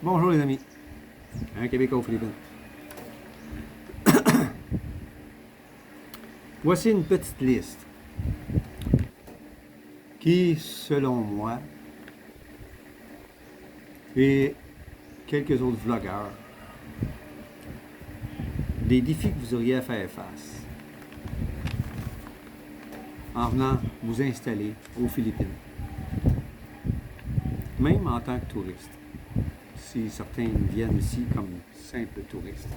Bonjour les amis, un Québécois aux Philippines. Voici une petite liste qui, selon moi, et quelques autres vlogueurs, des défis que vous auriez à faire face en venant vous installer aux Philippines, même en tant que touriste, si certains viennent ici comme simples touristes.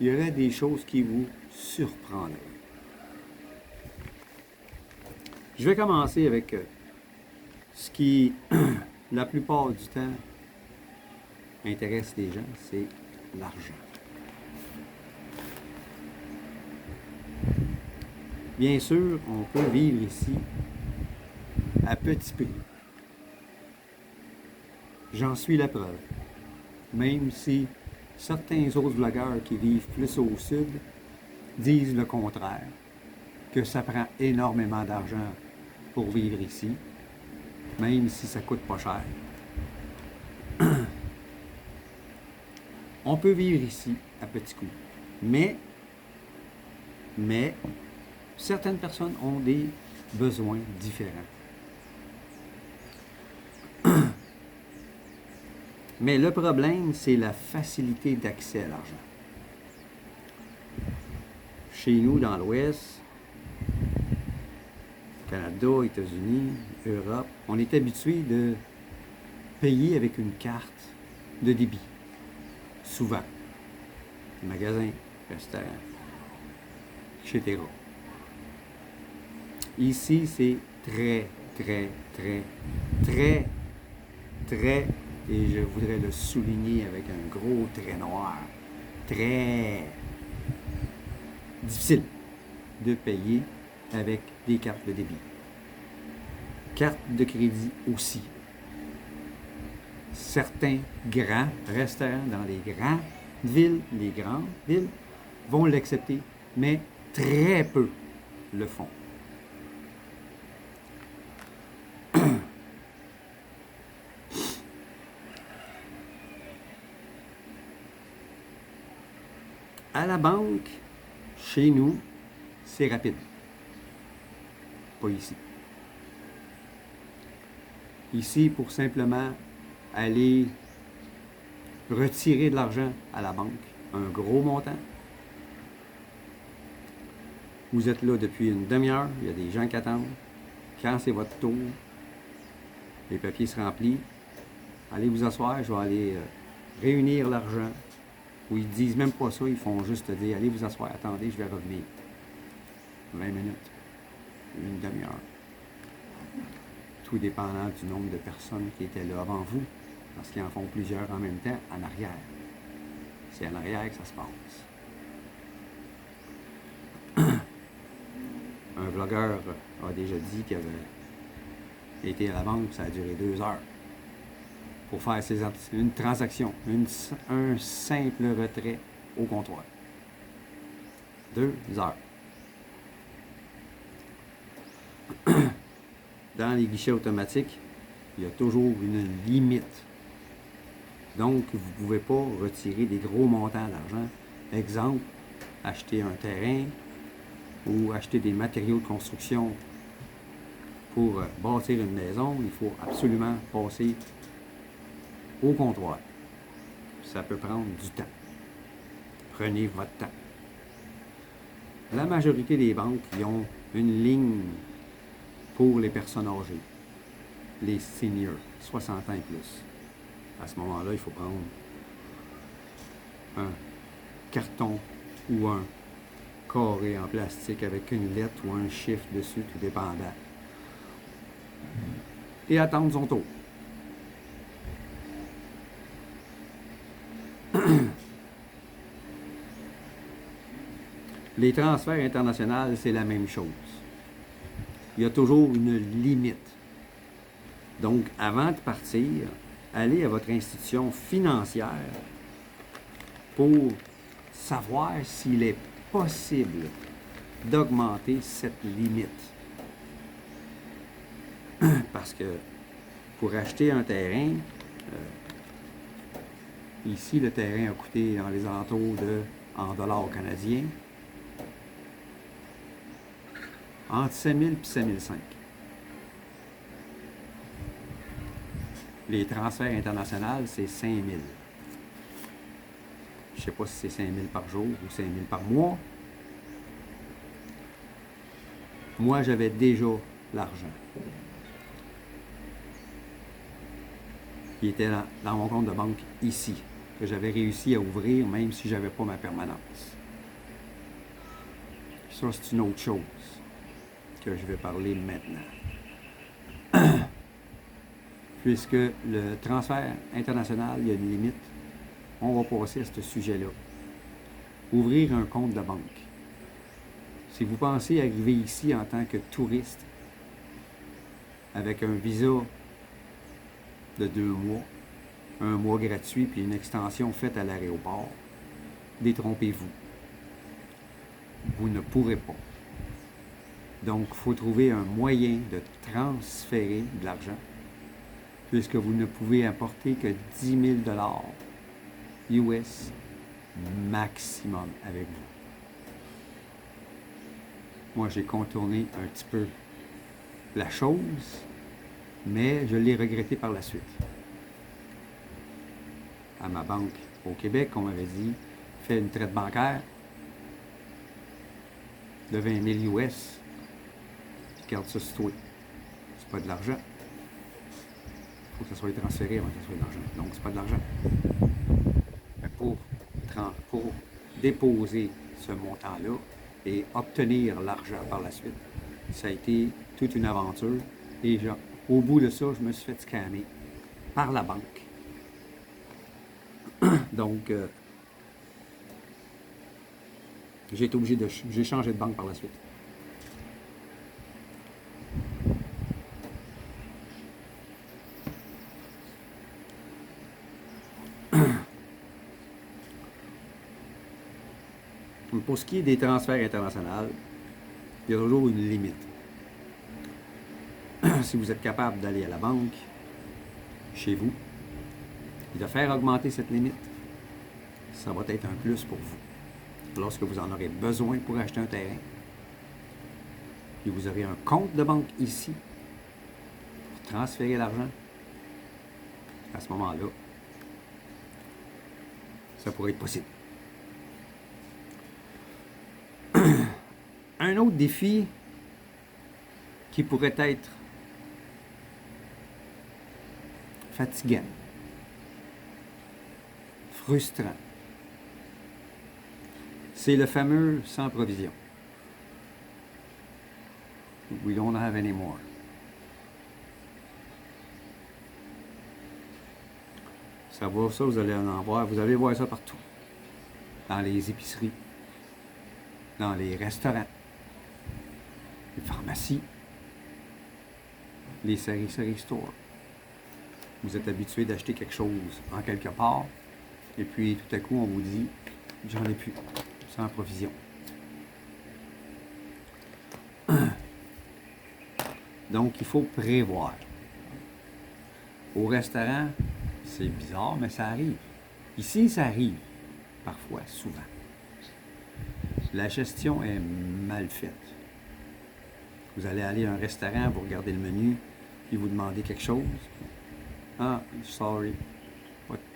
Il y aurait des choses qui vous surprendraient. Je vais commencer avec ce qui, la plupart du temps, intéresse les gens, c'est l'argent. Bien sûr, on peut vivre ici à petit prix. J'en suis la preuve. Même si certains autres vlogueurs qui vivent plus au sud disent le contraire, que ça prend énormément d'argent pour vivre ici, même si ça coûte pas cher. On peut vivre ici à petits coups, mais certaines personnes ont des besoins différents. Mais le problème, c'est la facilité d'accès à l'argent. Chez nous, dans l'Ouest, Canada, États-Unis, Europe, on est habitué de payer avec une carte de débit. Souvent. Magasin, restaurant, etc. Ici, c'est très, et je voudrais le souligner avec un gros trait noir, très difficile de payer avec des cartes de débit. Cartes de crédit aussi. Certains grands restaurants dans les grandes villes, vont l'accepter, mais très peu le font. À la banque, chez nous, c'est rapide. Pas ici. Ici, pour simplement aller retirer de l'argent à la banque, un gros montant. Vous êtes là depuis une demi-heure, il y a des gens qui attendent. Quand c'est votre tour, les papiers se remplissent. Allez vous asseoir, je vais aller réunir l'argent. Ou ils disent même pas ça, ils font juste dire, allez vous asseoir, attendez, je vais revenir. 20 minutes, une demi-heure. Tout dépendant du nombre de personnes qui étaient là avant vous, parce qu'ils en font plusieurs en même temps en arrière. C'est en arrière que ça se passe. Un vlogueur a déjà dit qu'il avait été à la banque, ça a duré 2 heures pour faire une transaction, un simple retrait au comptoir. 2 heures. Dans les guichets automatiques, il y a toujours une limite. Donc, vous ne pouvez pas retirer des gros montants d'argent. Exemple, acheter un terrain ou acheter des matériaux de construction pour bâtir une maison, il faut absolument passer au comptoir. Ça peut prendre du temps. Prenez votre temps. La majorité des banques, ils ont une ligne pour les personnes âgées, les seniors, 60 ans et plus. À ce moment-là, il faut prendre un carton ou un carré en plastique avec une lettre ou un chiffre dessus, tout dépendant. Et attendre son tour. Les transferts internationaux, c'est la même chose. Il y a toujours une limite. Donc, avant de partir, allez à votre institution financière pour savoir s'il est possible d'augmenter cette limite. Parce que pour acheter un terrain, Ici, le terrain a coûté dans les alentours de, en dollars canadiens, entre 5 000 et 5 500. Les transferts internationaux, c'est 5 000. Je ne sais pas si c'est 5 000 par jour ou 5 000 par mois. Moi, j'avais déjà l'argent. Il était dans mon compte de banque ici, que j'avais réussi à ouvrir même si je n'avais pas ma permanence. Ça, c'est une autre chose que je vais parler maintenant. Puisque le transfert international, il y a une limite, on va passer à ce sujet-là. Ouvrir un compte de banque. Si vous pensez arriver ici en tant que touriste, avec un visa de 2 mois, un mois gratuit, puis une extension faite à l'aéroport, détrompez-vous. Vous ne pourrez pas. Donc, il faut trouver un moyen de transférer de l'argent, puisque vous ne pouvez apporter que 10 000 US maximum avec vous. Moi, j'ai contourné un petit peu la chose, mais je l'ai regretté par la suite. À ma banque au Québec, on m'avait dit, fais une traite bancaire de 20 000 US, puis garde ça sur toi. C'est pas de l'argent. Il faut que ça soit transféré avant que ça soit de l'argent. Donc, c'est pas de l'argent. Mais pour déposer ce montant-là et obtenir l'argent par la suite, ça a été toute une aventure. Et au bout de ça, je me suis fait scammer par la banque. Donc, j'ai été obligé j'ai changé de banque par la suite. Pour ce qui est des transferts internationaux, il y a toujours une limite. Si vous êtes capable d'aller à la banque, chez vous, et de faire augmenter cette limite, ça va être un plus pour vous. Lorsque vous en aurez besoin pour acheter un terrain, puis vous aurez un compte de banque ici, pour transférer l'argent, à ce moment-là, ça pourrait être possible. Un autre défi qui pourrait être fatigant, frustrant, c'est le fameux sans provision. We don't have any more. Ça, vous allez en voir, vous allez voir ça partout. Dans les épiceries, dans les restaurants, les pharmacies, les séries stores. Vous êtes habitué d'acheter quelque chose en quelque part, et puis tout à coup on vous dit « j'en ai plus, sans provision ». Donc il faut prévoir. Au restaurant, c'est bizarre, mais ça arrive. Ici, ça arrive, parfois, souvent. La gestion est mal faite. Vous allez aller à un restaurant, vous regardez le menu, puis vous demandez quelque chose. Ah, sorry,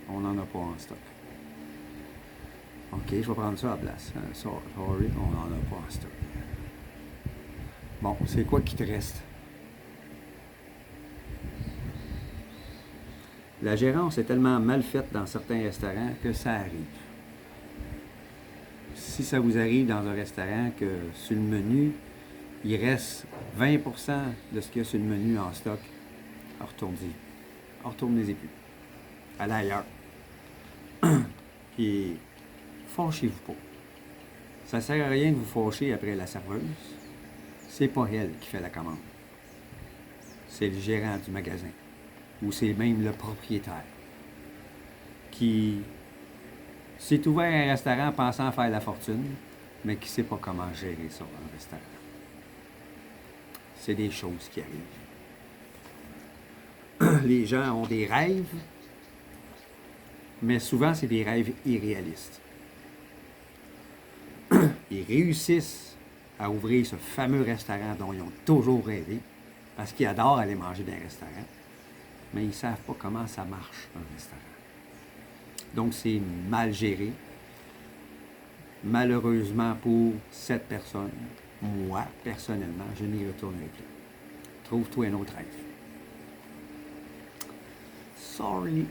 on n'en a pas en stock. OK, je vais prendre ça à la place. Sorry, on n'en a pas en stock. Bon, c'est quoi qui te reste? La gérance est tellement mal faite dans certains restaurants que ça arrive. Si ça vous arrive dans un restaurant que sur le menu, il reste 20% de ce qu'il y a sur le menu en stock, retournez-y plus. Allez ailleurs. Puis, fâchez-vous pas. Ça ne sert à rien de vous fâcher après la serveuse. C'est pas elle qui fait la commande. C'est le gérant du magasin. Ou c'est même le propriétaire qui s'est ouvert un restaurant pensant faire la fortune, mais qui ne sait pas comment gérer ça, un restaurant. C'est des choses qui arrivent. Les gens ont des rêves, Mais souvent, c'est des rêves irréalistes. Ils réussissent à ouvrir ce fameux restaurant dont ils ont toujours rêvé, parce qu'ils adorent aller manger dans un restaurant, mais ils ne savent pas comment ça marche, un restaurant. Donc, c'est mal géré. Malheureusement pour cette personne, moi, personnellement, je n'y retournerai plus. Trouve-toi un autre rêve. Sorry.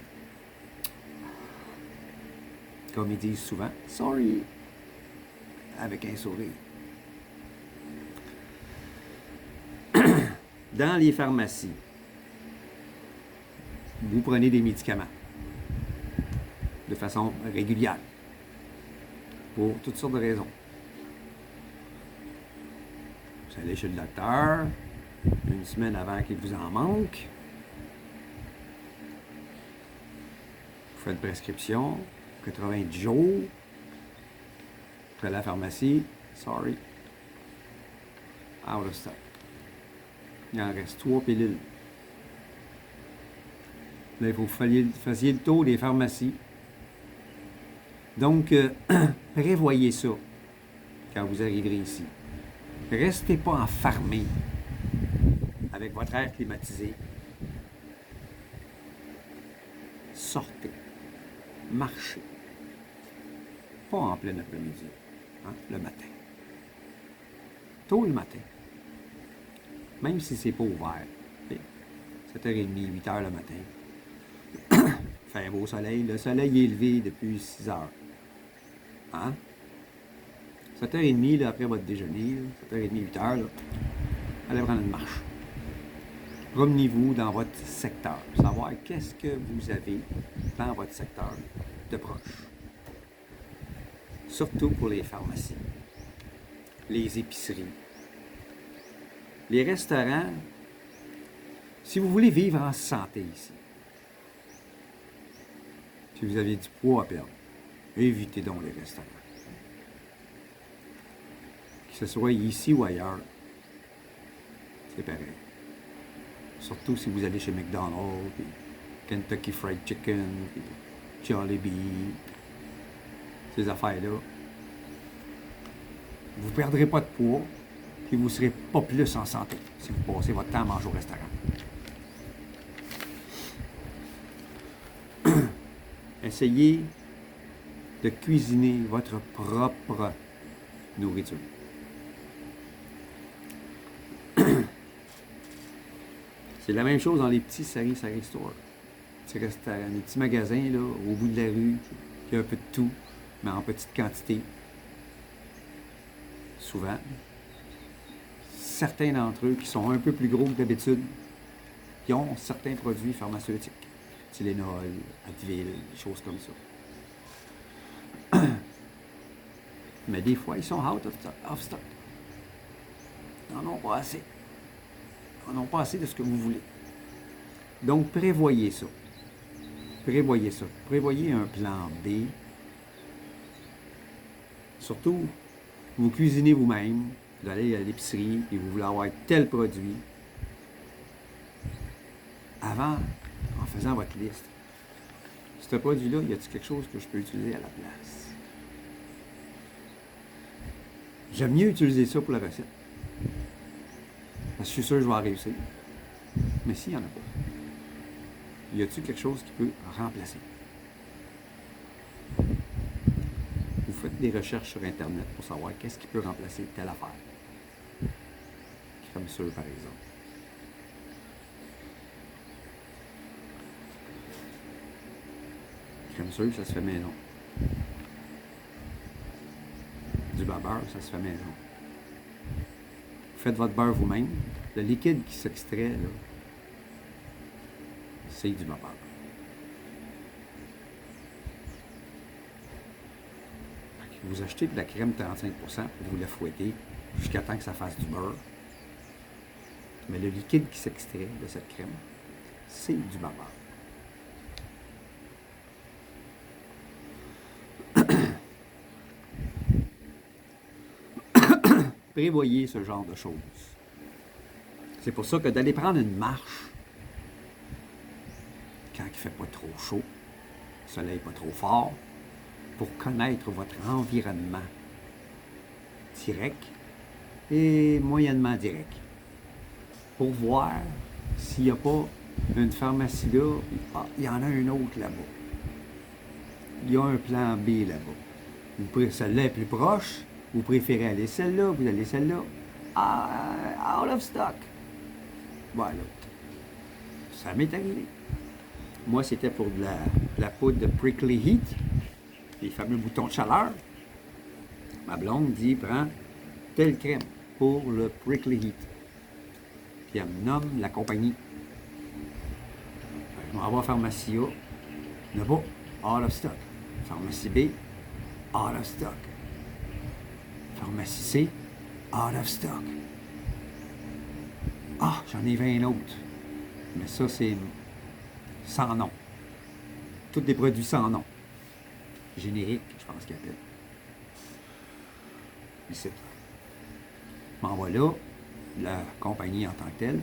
Comme ils disent souvent, sorry. Avec un sourire. Dans les pharmacies, vous prenez des médicaments de façon régulière pour toutes sortes de raisons. Vous allez chez le docteur une semaine avant qu'il vous en manque. Vous faites une prescription, 90 jours. Vous allez à la pharmacie, sorry, out of stock. Il en reste 3 pilules. Là, il faut que vous fassiez le tour des pharmacies. Donc, prévoyez ça quand vous arriverez ici. Restez pas enfermé avec votre air climatisé. Sortez. Marchez. Pas en plein après-midi, hein, le matin. Tôt le matin. Même si c'est pas ouvert. 7h30, 8h le matin. Fait un beau soleil. Le soleil est levé depuis 6h. Hein? 7h30, là, après votre déjeuner, 7h30, 8h, là, allez prendre une marche. Promenez-vous dans votre secteur. Pour savoir qu'est-ce que vous avez dans votre secteur de proche. Surtout pour les pharmacies, les épiceries, les restaurants. Si vous voulez vivre en santé ici, si vous avez du poids à perdre, évitez donc les restaurants. Que ce soit ici ou ailleurs, c'est pareil. Surtout si vous allez chez McDonald's, puis Kentucky Fried Chicken, puis Jollibee, ces affaires-là. Vous ne perdrez pas de poids, puis vous ne serez pas plus en santé si vous passez votre temps à manger au restaurant. Essayez de cuisiner votre propre nourriture. C'est la même chose dans les petits Sari Stores. Petits restaurants, les petits magasins là, au bout de la rue, qui ont un peu de tout, mais en petite quantité. Souvent, certains d'entre eux qui sont un peu plus gros que d'habitude, qui ont certains produits pharmaceutiques. Tylenol, Advil, des choses comme ça. Mais des fois, ils sont out of stock. Ils n'en ont pas assez. Ils n'en ont pas assez de ce que vous voulez. Donc, prévoyez ça. Prévoyez ça. Prévoyez un plan B. Surtout, vous cuisinez vous-même, vous allez à l'épicerie et vous voulez avoir tel produit. Avant, en faisant votre liste, ce produit-là, y a-t-il quelque chose que je peux utiliser à la place? J'aime mieux utiliser ça pour la recette. Parce que je suis sûr que je vais en réussir. Mais s'il n'y en a pas, y a-t-il quelque chose qui peut remplacer? Vous faites des recherches sur Internet pour savoir qu'est-ce qui peut remplacer telle affaire. Crème sûre, par exemple. Crème sûre, ça se fait maison. Du beurre, ça se fait maison. Vous faites votre beurre vous-même. Le liquide qui s'extrait, là, c'est du beurre. Vous achetez de la crème 35%, vous la fouettez jusqu'à temps que ça fasse du beurre. Mais le liquide qui s'extrait de cette crème, c'est du beurre. Prévoyez ce genre de choses. C'est pour ça que d'aller prendre une marche quand il ne fait pas trop chaud, soleil pas trop fort, pour connaître votre environnement direct et moyennement direct. Pour voir s'il n'y a pas une pharmacie là, il y en a une autre là-bas. Il y a un plan B là-bas. Celle-là est plus proche, vous préférez aller celle-là, vous allez celle-là. Out of stock. Voilà. Ça m'est arrivé. Moi, c'était pour de la poudre de Prickly Heat, les fameux boutons de chaleur. Ma blonde dit, prends telle crème pour le Prickly Heat. Puis elle me nomme la compagnie. Je m'en vais à la pharmacie A. Il n'y en a pas. Out of stock. Pharmacie B. Out of stock. Pharmacie C. Out of stock. Ah, j'en ai 20 autres. Mais ça, c'est sans nom. Tous des produits sans nom. Génériques, je pense qu'ils appellent. Ici. Je m'en vais là. La compagnie en tant que telle,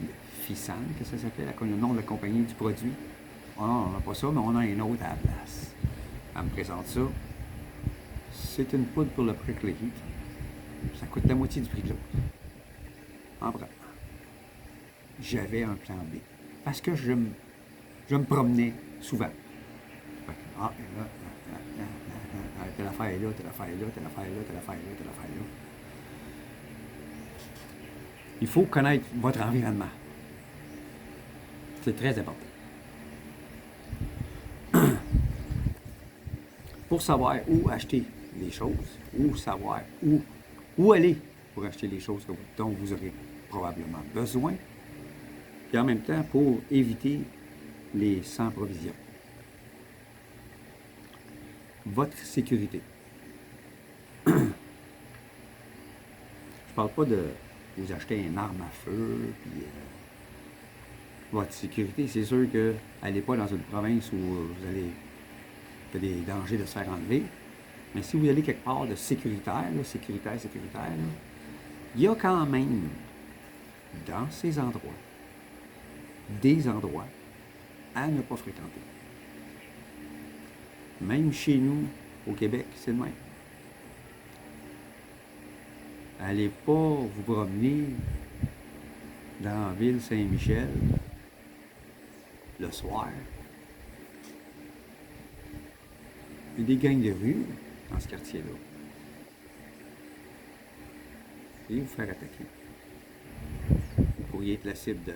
le Fissan, que ça s'appelle, le nom de la compagnie du produit. Oh non, on n'a pas ça, mais on a un autre à la place. Elle me présente ça. C'est une poudre pour le Prickly Heat. Ça coûte la moitié du prix de l'autre. En bref. J'avais un plan B. Parce que je me promenais souvent. Ah, et là, telle affaire est là, telle affaire est là, telle affaire est là, telle affaire est là, telle affaire est là. Il faut connaître votre environnement. C'est très important. Pour savoir où acheter les choses, ou savoir où aller pour acheter les choses dont vous aurez probablement besoin, et en même temps pour éviter les sans-provisions. Votre sécurité. Je ne parle pas de vous acheter une arme à feu, puis votre sécurité, c'est sûr que n'allez pas dans une province où vous allez il y a des dangers de se faire enlever. Mais si vous allez quelque part de sécuritaire, là, il y a quand même, dans ces endroits, des endroits à ne pas fréquenter. Même chez nous, au Québec, c'est le même. Allez pas vous promener dans la ville Saint-Michel le soir. Il y a des gangs de rue dans ce quartier-là. Et vous faire attaquer. Vous pourriez être la cible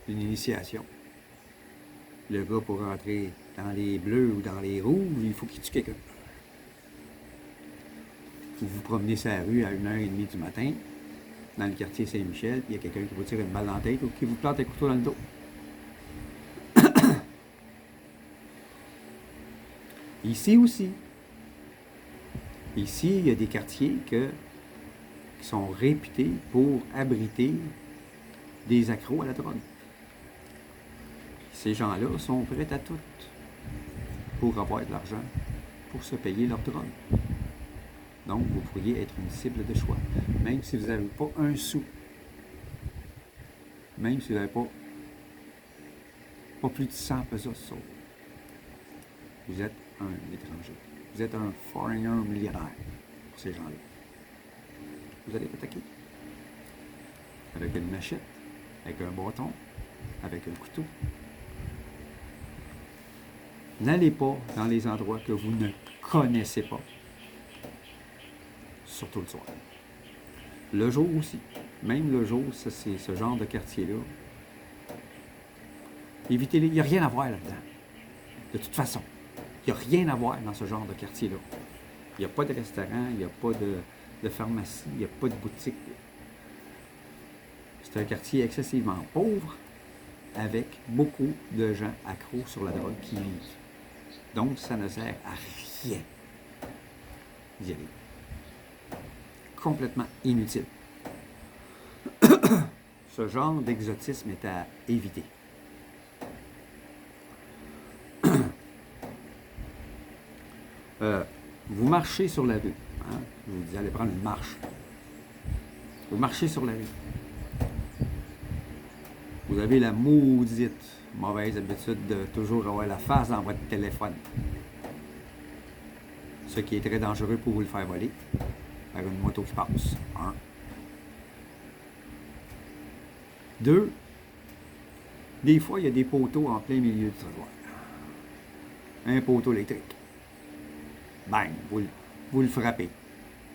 d'une initiation. Le gars, pour rentrer dans les bleus ou dans les rouges, il faut qu'il tue quelqu'un. Vous vous promenez sur la rue à 1h30 du matin, dans le quartier Saint-Michel, il y a quelqu'un qui vous tire une balle dans la tête ou qui vous plante un couteau dans le dos. Ici aussi. Ici, il y a des quartiers qui sont réputés pour abriter des accros à la drogue. Ces gens-là sont prêts à tout pour avoir de l'argent, pour se payer leur drogue. Donc, vous pourriez être une cible de choix, même si vous n'avez pas un sou. Même si vous n'avez pas plus de 100 pesos sauve. Vous êtes un étranger. Vous êtes un foreigner millionnaire pour ces gens-là. Vous allez être attaqué. Avec une machette, avec un bâton, avec un couteau. N'allez pas dans les endroits que vous ne connaissez pas. Surtout le soir. Le jour aussi. Même le jour, c'est ce genre de quartier-là. Évitez-les. Il n'y a rien à voir là-dedans. De toute façon. Il n'y a rien à voir dans ce genre de quartier-là. Il n'y a pas de restaurant, il n'y a pas de pharmacie, il n'y a pas de boutique. C'est un quartier excessivement pauvre, avec beaucoup de gens accros sur la drogue qui vivent. Donc, ça ne sert à rien d'y aller. Complètement inutile. Ce genre d'exotisme est à éviter. Vous marchez sur la rue. Hein? Je vous dis, allez prendre une marche. Vous marchez sur la rue. Vous avez la maudite Mauvaise habitude de toujours avoir la face dans votre téléphone. Ce qui est très dangereux pour vous le faire voler par une moto qui passe. 1. 2. Des fois, il y a des poteaux en plein milieu du trottoir. Un poteau électrique. Bang! Vous le frappez.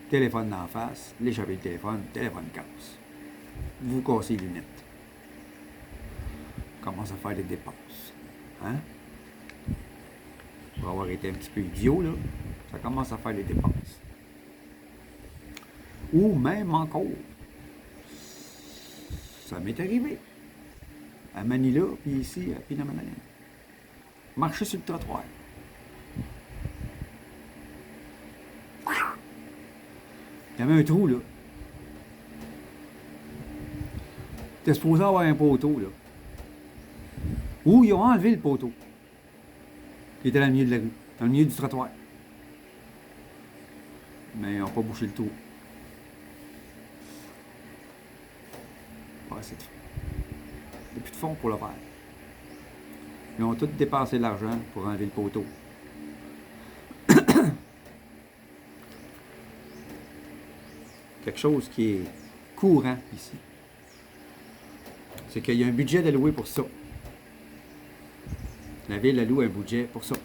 Téléphone d'en face, l'échappée de téléphone casse. Vous cassez les lunettes. Commence à faire des dépenses. Hein? Pour avoir été un petit peu idiot, là, ça commence à faire des dépenses. Ou même encore, ça m'est arrivé. À Manila, puis ici, à Pinamanagan. Marcher sur le trottoir. Il y avait un trou, là. T'es supposé avoir un poteau, là. Ou ils ont enlevé le poteau. Qui était dans le milieu de la rue, dans le milieu du trottoir. Mais ils n'ont pas bouché le trou. Pas assez de fond. Il n'y a plus de fond pour le faire. Ils ont tous dépensé de l'argent pour enlever le poteau. Quelque chose qui est courant ici, c'est qu'il y a un budget alloué pour ça. La ville alloue un budget pour ça.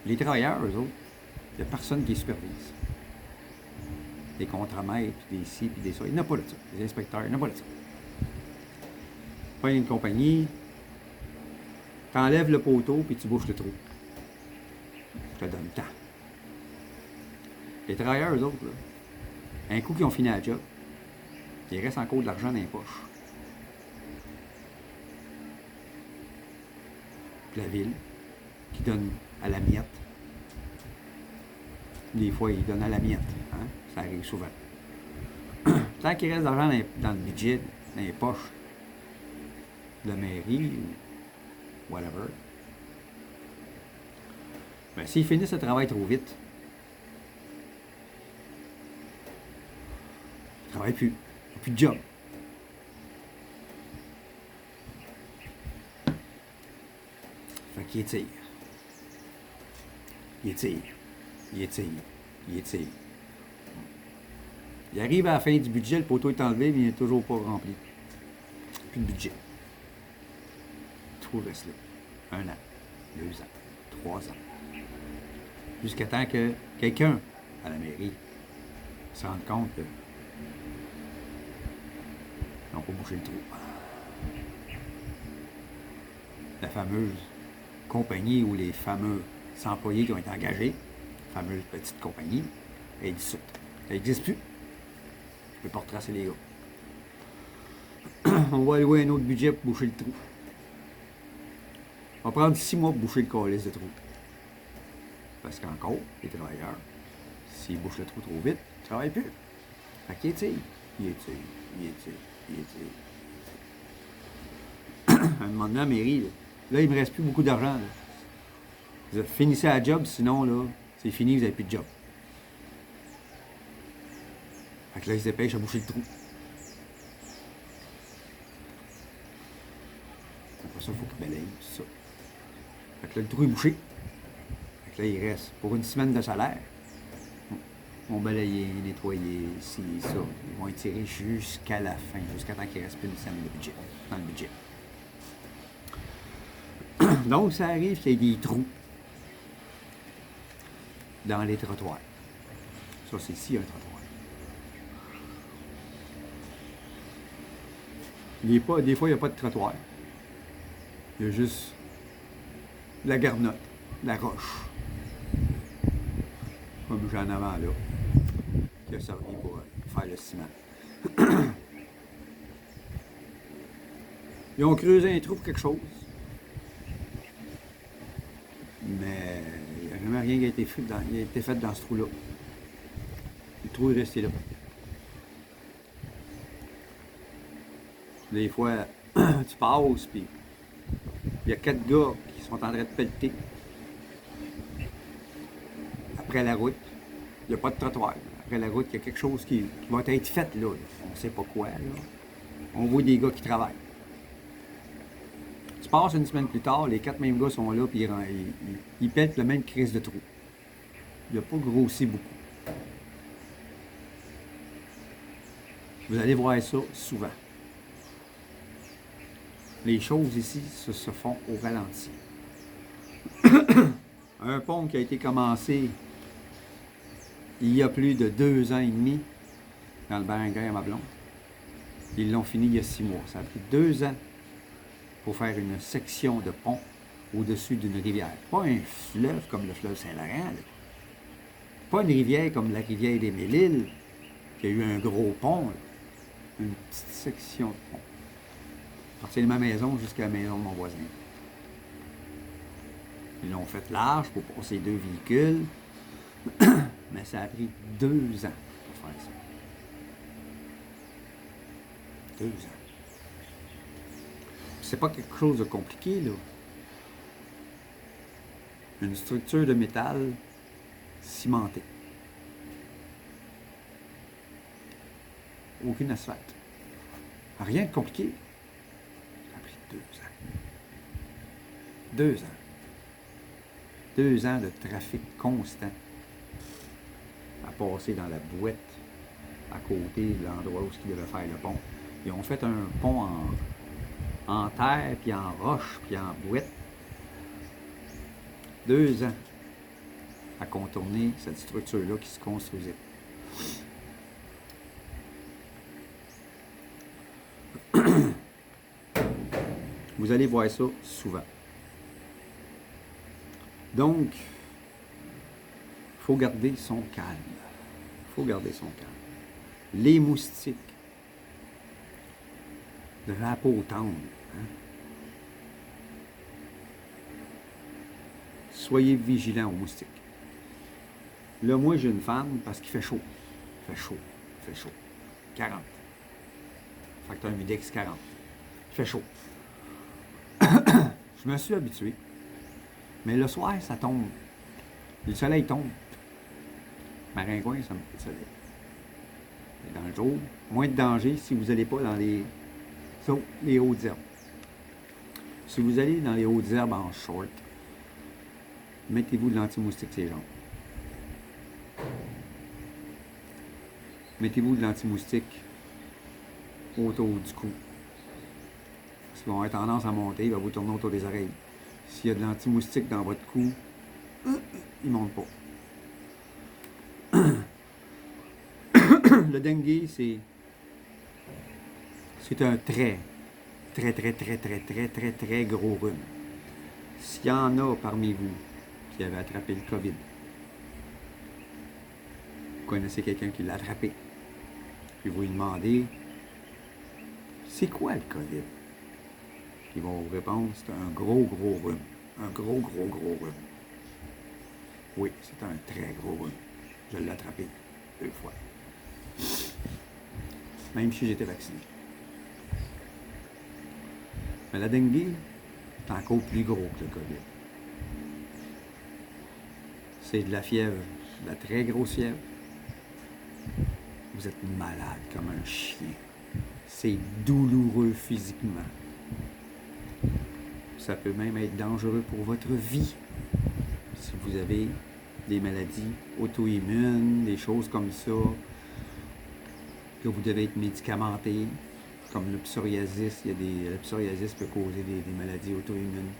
Les travailleurs, eux autres, il n'y a personne qui les supervise. Des contremaîtres, puis des ci, puis des ça. Il n'y en a pas de ça. Des inspecteurs, il n'y en a pas de ça. Pas une compagnie, t'enlèves le poteau, puis tu bouches le trou. Je te donne le temps. Les travailleurs, eux autres, là, un coup qu'ils ont fini la job, il reste encore de l'argent dans les poches. La ville, qui donne à la miette. Des fois, ils donnent à la miette. Hein? Ça arrive souvent. Tant qu'il reste d'argent dans le budget, dans les poches de la mairie ou whatever, bien, s'ils finissent le travail trop vite, ils ne travaillent plus. Ils n'ont plus de job. Fait qu'il étire. Il étire. Il étire. Il étire. Il arrive à la fin du budget, le poteau est enlevé, mais il n'est toujours pas rempli. Plus de budget. Tout reste là. 1 an, 2 ans, 3 ans. Jusqu'à temps que quelqu'un à la mairie se rende compte qu'ils n'ont pas bouché le trou. La fameuse compagnie ou les fameux employés qui ont été engagés, la fameuse petite compagnie, elle est dissoute. Elle n'existe plus. Je ne peux pas retracer les gars. On va allouer un autre budget pour boucher le trou. On va prendre 6 mois pour boucher le calice de trou. Parce qu'encore, les travailleurs, s'ils bouchent le trou trop vite, ils ne travaillent plus. Fait qu'ils étirent. Ils étirent. Ils étirent. Ils étirent. À un moment donné, à la mairie, là, il ne me reste plus beaucoup d'argent. Vous finissez la job, sinon, là, c'est fini, vous n'avez plus de job. Fait que là, ils se dépêchent à boucher le trou. Après ça, il faut qu'ils balayent, tout ça. Fait que là, le trou est bouché. Fait que là, il reste pour une semaine de salaire. Ils vont balayer, nettoyer, ci, ça. Ils vont étirer jusqu'à la fin, jusqu'à temps qu'il ne reste plus une semaine de budget, dans le budget. Donc, ça arrive qu'il y ait des trous dans les trottoirs. Ça, c'est ici un trottoir. Des fois, il n'y a pas de trottoir. Il y a juste la garnotte, la roche. Comme j'en avant là, qui a servi pour faire le ciment. Ils ont creusé un trou pour quelque chose. Mais il n'y a jamais rien qui a été fait dans ce trou-là. Le trou est resté là. Des fois, tu passes, puis il y a 4 gars qui sont en train de pelleter. Après la route, il n'y a pas de trottoir. Après la route, il y a quelque chose qui va être fait là. On ne sait pas quoi. Là. On voit des gars qui travaillent. Tu passe une semaine plus tard, les 4 mêmes gars sont là, puis ils pètent le même crise de trou. Il n'a pas grossi beaucoup. Vous allez voir ça souvent. Les choses ici se font au ralenti. Un pont qui a été commencé il y a plus de 2 ans et demi dans le barangay à ma blonde. Ils l'ont fini il y a 6 mois. Ça a pris 2 ans pour faire une section de pont au-dessus d'une rivière. Pas un fleuve comme le fleuve Saint-Laurent. Là. Pas une rivière comme la rivière des Mille-Îles, qui a eu un gros pont. Là. Une petite section de pont. À partir de ma maison jusqu'à la maison de mon voisin. Ils l'ont fait large pour passer 2 véhicules. Mais ça a pris 2 ans pour faire ça. 2 ans. C'est pas quelque chose de compliqué, là. Une structure de métal cimentée. Aucune asphalte. Rien de compliqué. Ça a pris 2 ans. 2 ans. 2 ans de trafic constant à passer dans la bouette à côté de l'endroit où ils devaient faire le pont. Ils ont fait un pont en terre, puis en roche, puis en bouette. 2 ans à contourner cette structure-là qui se construisait. Vous allez voir ça souvent. Donc, il faut garder son calme. Il faut garder son calme. Les moustiques, de la peau tendre, hein? Soyez vigilants aux moustiques. Là, moi, j'ai une femme parce qu'il fait chaud. Il fait chaud. Il fait chaud. 40. Facteur Midex 40. Il fait chaud. Je me suis habitué. Mais le soir, ça tombe. Le soleil tombe. Maringouin, ça me fait le soleil. Et dans le jour, moins de danger si vous n'allez pas dans les hautes herbes. Si vous allez dans les hautes herbes en short, mettez-vous de l'anti-moustique sur les jambes. Mettez-vous de l'anti-moustique autour du cou. Parce qu'ils vont avoir tendance à monter, il va vous tourner autour des oreilles. S'il y a de l'anti-moustique dans votre cou, il ne monte pas. Le dengue, c'est un très gros rhume. S'il y en a parmi vous qui avait attrapé le COVID, vous connaissez quelqu'un qui l'a attrapé, puis vous lui demandez c'est quoi le COVID? Ils vont vous répondre c'est un gros rhume. Un gros rhume. Oui, c'est un très gros rhume. Je l'ai attrapé 2 fois. Même si j'étais vacciné. Mais la dengue, c'est encore plus gros que le COVID. C'est de la fièvre, de la très grosse fièvre. Vous êtes malade comme un chien. C'est douloureux physiquement. Ça peut même être dangereux pour votre vie. Si vous avez des maladies auto-immunes, des choses comme ça, que vous devez être médicamenté, comme le psoriasis, le psoriasis peut causer des maladies auto-immunes.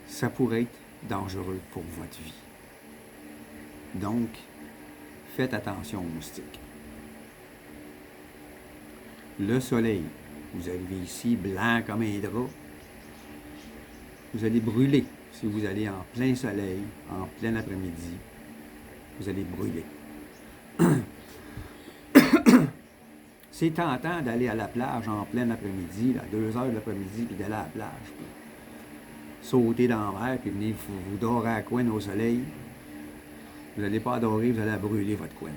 Ça pourrait être dangereux pour votre vie. Donc, faites attention aux moustiques. Le soleil, vous arrivez ici blanc comme un drap, vous allez brûler. Si vous allez en plein soleil, en plein après-midi, vous allez brûler. C'est tentant d'aller à la plage en plein après-midi, à 2 heures de l'après-midi, puis d'aller à la plage, puis sauter dans la mer, puis venir vous dorer à la couenne au soleil. Vous n'allez pas adorer, vous allez brûler votre couenne.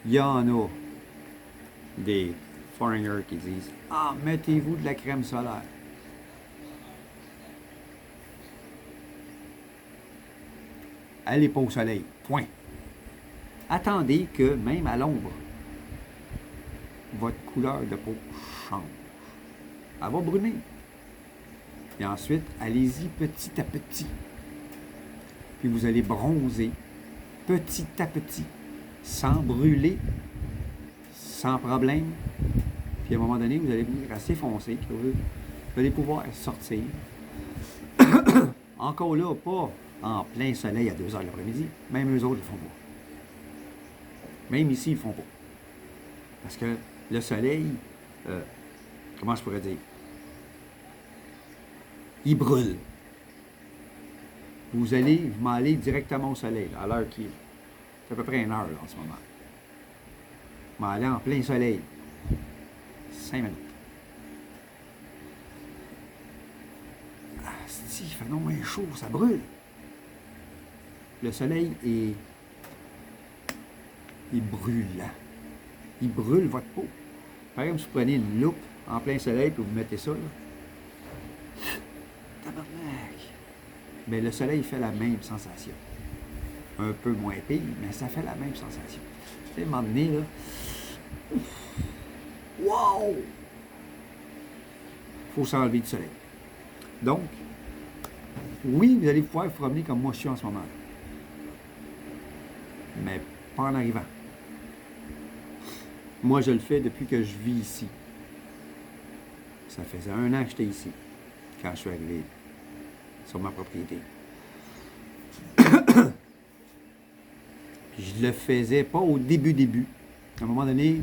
Il y en a des foreigners qui disent « Ah, mettez-vous de la crème solaire. » Allez pas au soleil, point. Attendez que, même à l'ombre, votre couleur de peau change. Elle va brunir. Et ensuite, allez-y petit à petit. Puis vous allez bronzer petit à petit, sans brûler, sans problème. Puis à un moment donné, vous allez venir assez foncé, que vous allez pouvoir sortir. Encore là, pas en plein soleil à 2 heures de l'après-midi. Même eux autres, ils ne font pas. Même ici, ils ne font pas. Parce que le soleil, comment je pourrais dire? Il brûle. Vous allez m'aller directement au soleil, là, à l'heure qui est. C'est à peu près 1 heure là, en ce moment. Je vais aller en plein soleil. 5 minutes. Ah, si, il fait non moins chaud, ça brûle. Le soleil est brûlant. Il brûle votre peau. Par exemple, si vous prenez une loupe en plein soleil et vous mettez ça, là. Tabarnak! Mais le soleil fait la même sensation. Un peu moins pire, mais ça fait la même sensation. Tu sais, à un moment donné, là. Wow! Il faut s'enlever du soleil. Donc, oui, vous allez pouvoir vous promener comme moi je suis en ce moment. Mais pas en arrivant. Moi, je le fais depuis que je vis ici. Ça faisait 1 an que j'étais ici, quand je suis arrivé sur ma propriété. Puis je le faisais pas au début. À un moment donné,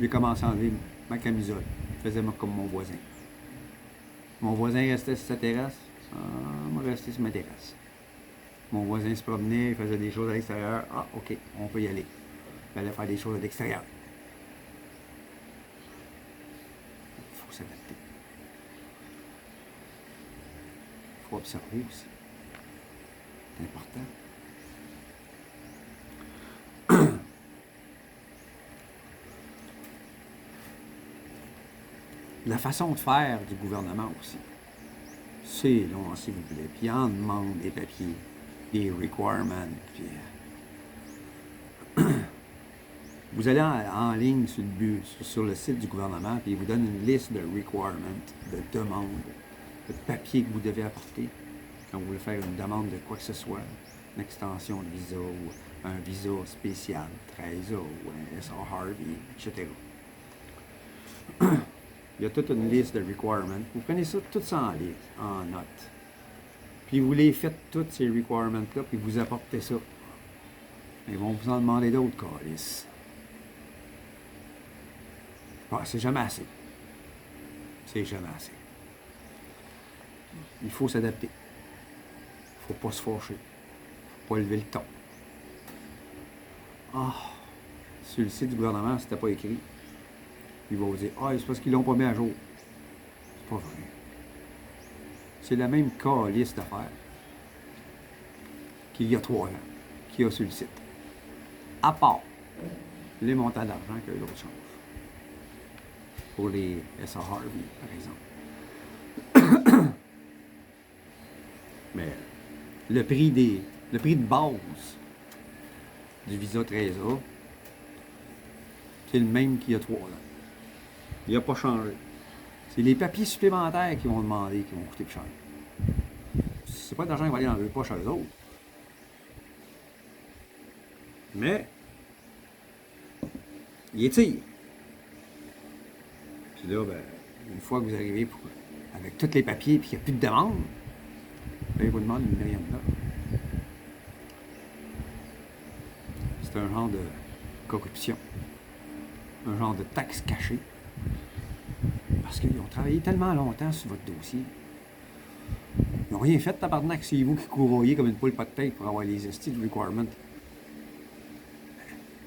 j'ai commencé à enlever ma camisole. Je faisais comme mon voisin. Mon voisin restait sur sa terrasse. Moi, je restais sur ma terrasse. Mon voisin se promenait, il faisait des choses à l'extérieur. Ah, OK, on peut y aller. Il fallait faire des choses à l'extérieur. Il faut s'adapter. Il faut observer aussi. C'est important. La façon de faire du gouvernement aussi. C'est long, s'il vous plaît. Puis on demande des papiers, des requirements. Puis, vous allez en ligne sur le site du gouvernement, puis il vous donne une liste de requirements, de demandes, de papiers que vous devez apporter quand vous voulez faire une demande de quoi que ce soit, une extension de visa ou un visa spécial, 13A ou un SR Harvey, etc. Il y a toute une liste de requirements. Vous prenez ça, tout ça en note. Puis vous les faites tous ces requirements-là, puis vous apportez ça. Ils vont vous en demander d'autres, câlisse. C'est jamais assez. C'est jamais assez. Il faut s'adapter. Il ne faut pas se fâcher. Il ne faut pas lever le ton. Sur le site du gouvernement, c'était pas écrit. Il va vous dire, c'est parce qu'ils l'ont pas mis à jour. C'est pas vrai. C'est la même calice d'affaires qu'il y a 3 ans, qu'il y a sur le site. À part les montants d'argent que l'autre change. Pour les SR Harvey, par exemple. Mais le prix de base du visa 13A, c'est le même qu'il y a 3 ans. Il n'a pas changé. C'est les papiers supplémentaires qui vont demander, qui vont coûter plus cher. C'est pas d'argent qui va aller dans les poches à eux autres. Mais, il étire. Puis là, une fois que vous arrivez avec tous les papiers et qu'il n'y a plus de demande, il vous demande une million de dollars. C'est un genre de corruption. Un genre de taxe cachée. Parce qu'ils ont travaillé tellement longtemps sur votre dossier. Ils n'ont rien fait, tabarnak, c'est vous qui courroyez comme une poule pas de tête pour avoir les estimes requirements.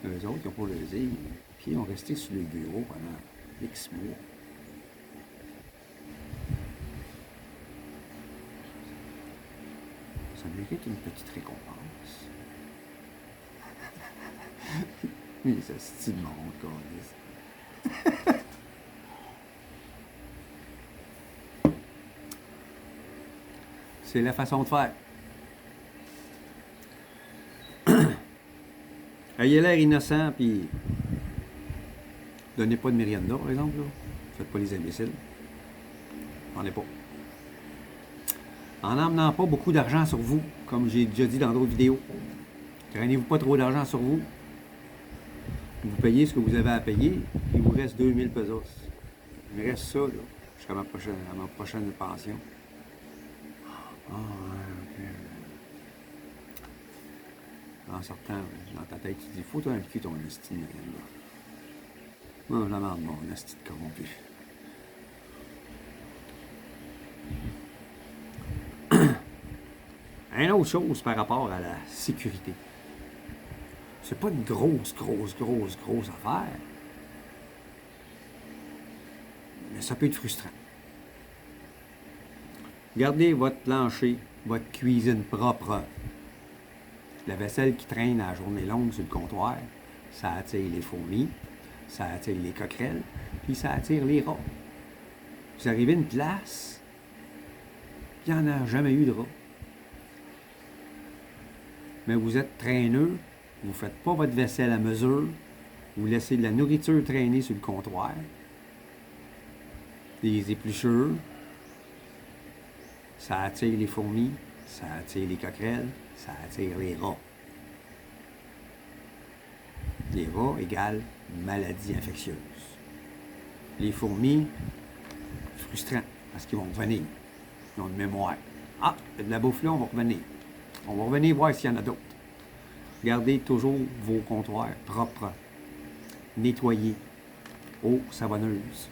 Eux autres, ils n'ont pas leusé, puis ils ont resté sur le bureau pendant X mois. Ça mérite une petite récompense. Mais ça style de monde, câlisse. C'est la façon de faire. Il a l'air innocent, puis Donnez pas de mérienda, par exemple. Là. Faites pas les imbéciles. J'en ai pas. En n'emmenant pas beaucoup d'argent sur vous, comme j'ai déjà dit dans d'autres vidéos. Traînez-vous pas trop d'argent sur vous. Vous payez ce que vous avez à payer, il vous reste 2000 pesos. Il me reste ça, là, jusqu'à ma prochaine pension. Ah, ouais, ok. En sortant, dans ta tête, tu dis, faut t'impliquer ton esti, là. Non, la merde, mon esti de corrompu. Une autre chose par rapport à la sécurité. C'est pas une grosse affaire. Mais ça peut être frustrant. Gardez votre plancher, votre cuisine propre. La vaisselle qui traîne à la journée longue sur le comptoir, ça attire les fourmis, ça attire les coquerelles, puis ça attire les rats. Vous arrivez à une place, il n'y en a jamais eu de rats. Mais vous êtes traîneux, vous ne faites pas votre vaisselle à mesure, vous laissez de la nourriture traîner sur le comptoir, des épluchures, ça attire les fourmis, ça attire les coquerelles, ça attire les rats. Les rats égale maladie infectieuse. Les fourmis, frustrant, parce qu'ils vont revenir. Ils ont une mémoire. Ah, il y a de la bouffe là, on va revenir. On va revenir voir s'il y en a d'autres. Gardez toujours vos comptoirs propres. Nettoyez. Eau savonneuse.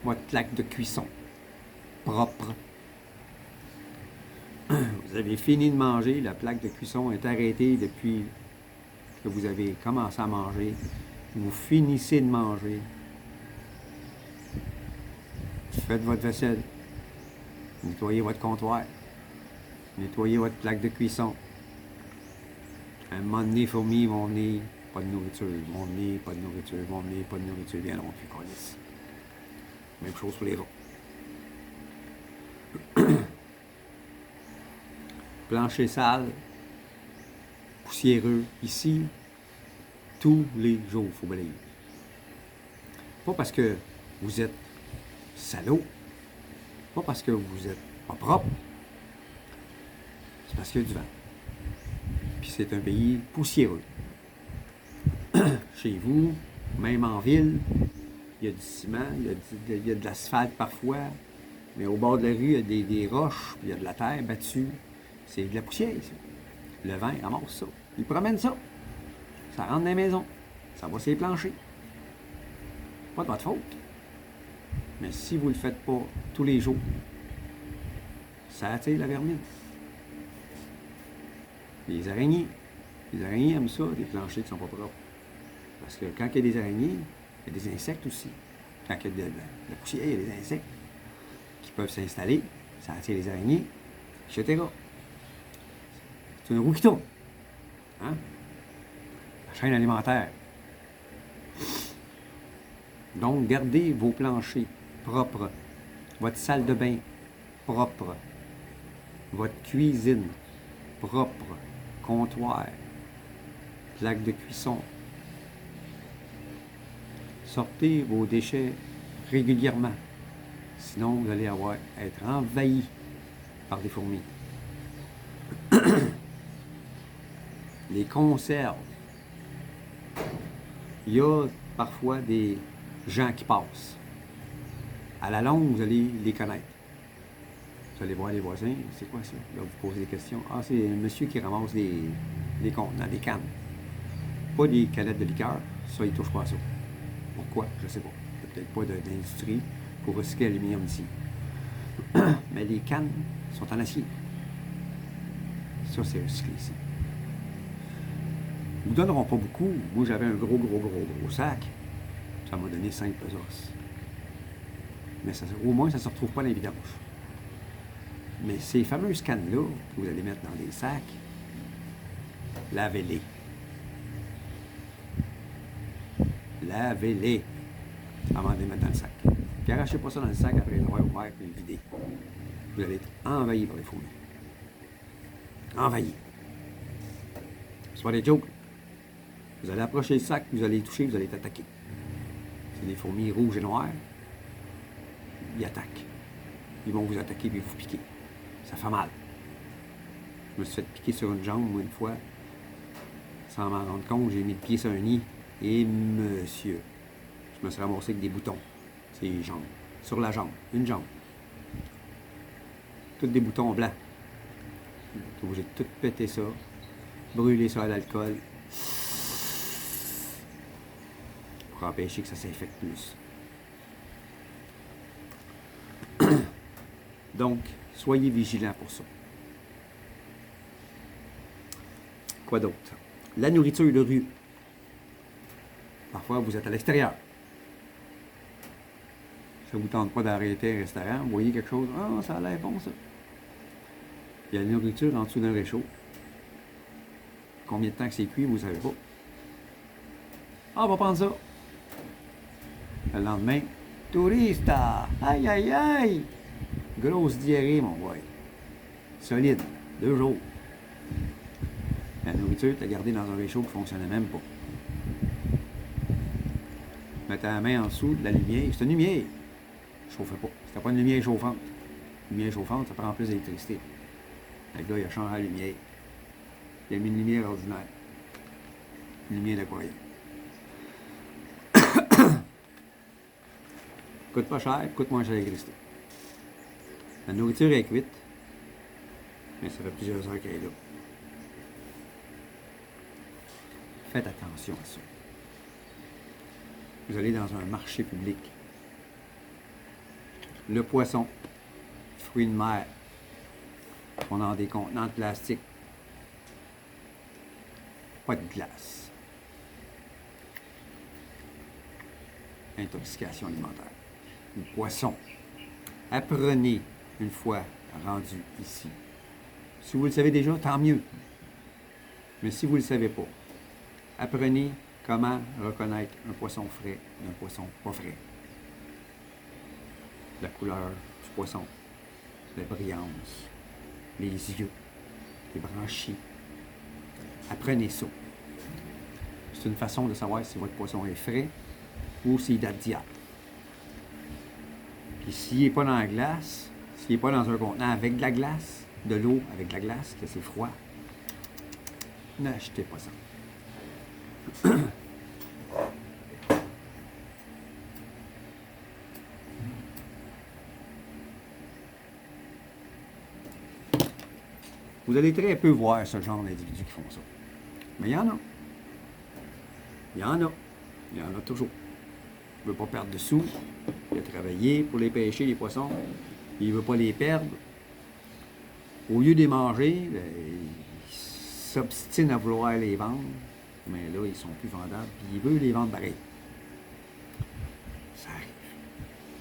Votre plaque de cuisson. Propre. Vous avez fini de manger, la plaque de cuisson est arrêtée depuis que vous avez commencé à manger. Vous finissez de manger. Faites votre vaisselle. Nettoyez votre comptoir. Nettoyez votre plaque de cuisson. À un moment donné, les fourmis vont venir, pas de nourriture. Ils vont venir, pas de nourriture. Ils vont venir, pas de nourriture. Ils viendront plus, câlisse. Même chose pour les rats. Plancher sale, poussiéreux. Ici, tous les jours, il faut balayer. Pas parce que vous êtes salaud, pas parce que vous êtes pas propre, c'est parce qu'il y a du vent. Puis c'est un pays poussiéreux. Chez vous, même en ville, il y a du ciment, il y a de l'asphalte parfois, mais au bord de la rue, il y a des roches, puis il y a de la terre battue. C'est de la poussière, ça. Le vent, il ramasse ça. Il promène ça. Ça rentre dans les maisons. Ça va sur les planchers. Pas de votre faute. Mais si vous ne le faites pas tous les jours, ça attire la vermine. Les araignées. Les araignées aiment ça, des planchers qui ne sont pas propres. Parce que quand il y a des araignées, il y a des insectes aussi. Quand il y a de la poussière, il y a des insectes qui peuvent s'installer. Ça attire les araignées, etc. C'est une roue qui tourne. Hein? La chaîne alimentaire. Donc, gardez vos planchers propres. Votre salle de bain propre. Votre cuisine propre. Comptoir. Plaque de cuisson. Sortez vos déchets régulièrement. Sinon, vous allez être envahi par des fourmis. Les conserves. Il y a parfois des gens qui passent. À la longue, vous allez les connaître. Vous allez voir les voisins, c'est quoi ça? Là, vous posez des questions. Ah, c'est un monsieur qui ramasse des contenants, des cannes. Pas des canettes de liqueur, ça, il ne touche pas à ça. Pourquoi? Je ne sais pas. Il n'y a peut-être pas d'industrie pour recycler l'aluminium ici. Mais les cannes sont en acier. Ça, c'est recyclé ici. Ils ne vous donneront pas beaucoup. Moi, j'avais un gros sac. Ça m'a donné 5 pesos. Mais ça, au moins, ça ne se retrouve pas dans les vidanges. Mais ces fameuses cannes-là, que vous allez mettre dans des sacs, lavez-les. Lavez-les avant de les mettre dans le sac. Puis arrachez pas ça dans le sac après les avoir ouvert et le vider. Vous allez être envahi par les fourmis. Envahi. C'est pas des jokes. Vous allez approcher le sac, vous allez les toucher, vous allez être attaqué. C'est des fourmis rouges et noires. Ils attaquent. Ils vont vous attaquer et vous piquer. Ça fait mal. Je me suis fait piquer sur une jambe, moi, une fois. Sans m'en rendre compte, j'ai mis le pied sur un nid. Et monsieur, je me suis ramassé avec des boutons. C'est les jambes. Sur la jambe. Une jambe. Tous des boutons blancs. J'ai obligé de tout péter ça. Brûler ça à l'alcool. Pour empêcher que ça s'infecte plus. Donc, soyez vigilants pour ça. Quoi d'autre? La nourriture de rue. Parfois, vous êtes à l'extérieur. Ça ne vous tente pas d'arrêter un restaurant. Vous voyez quelque chose. Ah, ça a l'air bon, ça. Il y a la nourriture en dessous d'un réchaud. Combien de temps que c'est cuit, vous ne savez pas. Ah, on va prendre ça. Le lendemain, tourista! Aïe, aïe, aïe! Grosse diarrhée, mon boy. Solide. 2 jours. La nourriture, tu l'as gardée dans un réchaud qui ne fonctionnait même pas. Mettez la main en dessous de la lumière. C'est une lumière. Je ne chauffais pas. C'était pas une lumière chauffante. Une lumière chauffante, ça prend plus d'électricité. Le gars, il a changé la lumière. Il a mis une lumière ordinaire. Une lumière d'aquarium. Coûte pas cher, coûte moins cher l'électricité. La nourriture est cuite, mais ça fait plusieurs heures qu'elle est là. Faites attention à ça. Vous allez dans un marché public. Le poisson, fruits de mer, on a dans des contenants de plastique. Pas de glace. Intoxication alimentaire. Le poisson. Apprenez une fois rendu ici. Si vous le savez déjà, tant mieux. Mais si vous ne le savez pas, apprenez comment reconnaître un poisson frais d'un poisson pas frais. La couleur du poisson, la brillance, les yeux, les branchies. Apprenez ça. C'est une façon de savoir si votre poisson est frais ou s'il date d'hier. Puis s'il n'est pas dans la glace, s'il n'est pas dans un contenant avec de la glace, de l'eau avec de la glace, que c'est froid, n'achetez pas ça. Vous allez très peu voir ce genre d'individus qui font ça. Mais il y en a. Il y en a. Il y en a toujours. Il ne veut pas perdre de sous. Il a travaillé pour les pêcher, les poissons. Il ne veut pas les perdre. Au lieu de les manger, ben, il s'obstine à vouloir les vendre. Mais là, ils ne sont plus vendables. Puis il veut les vendre pareil. Ça arrive.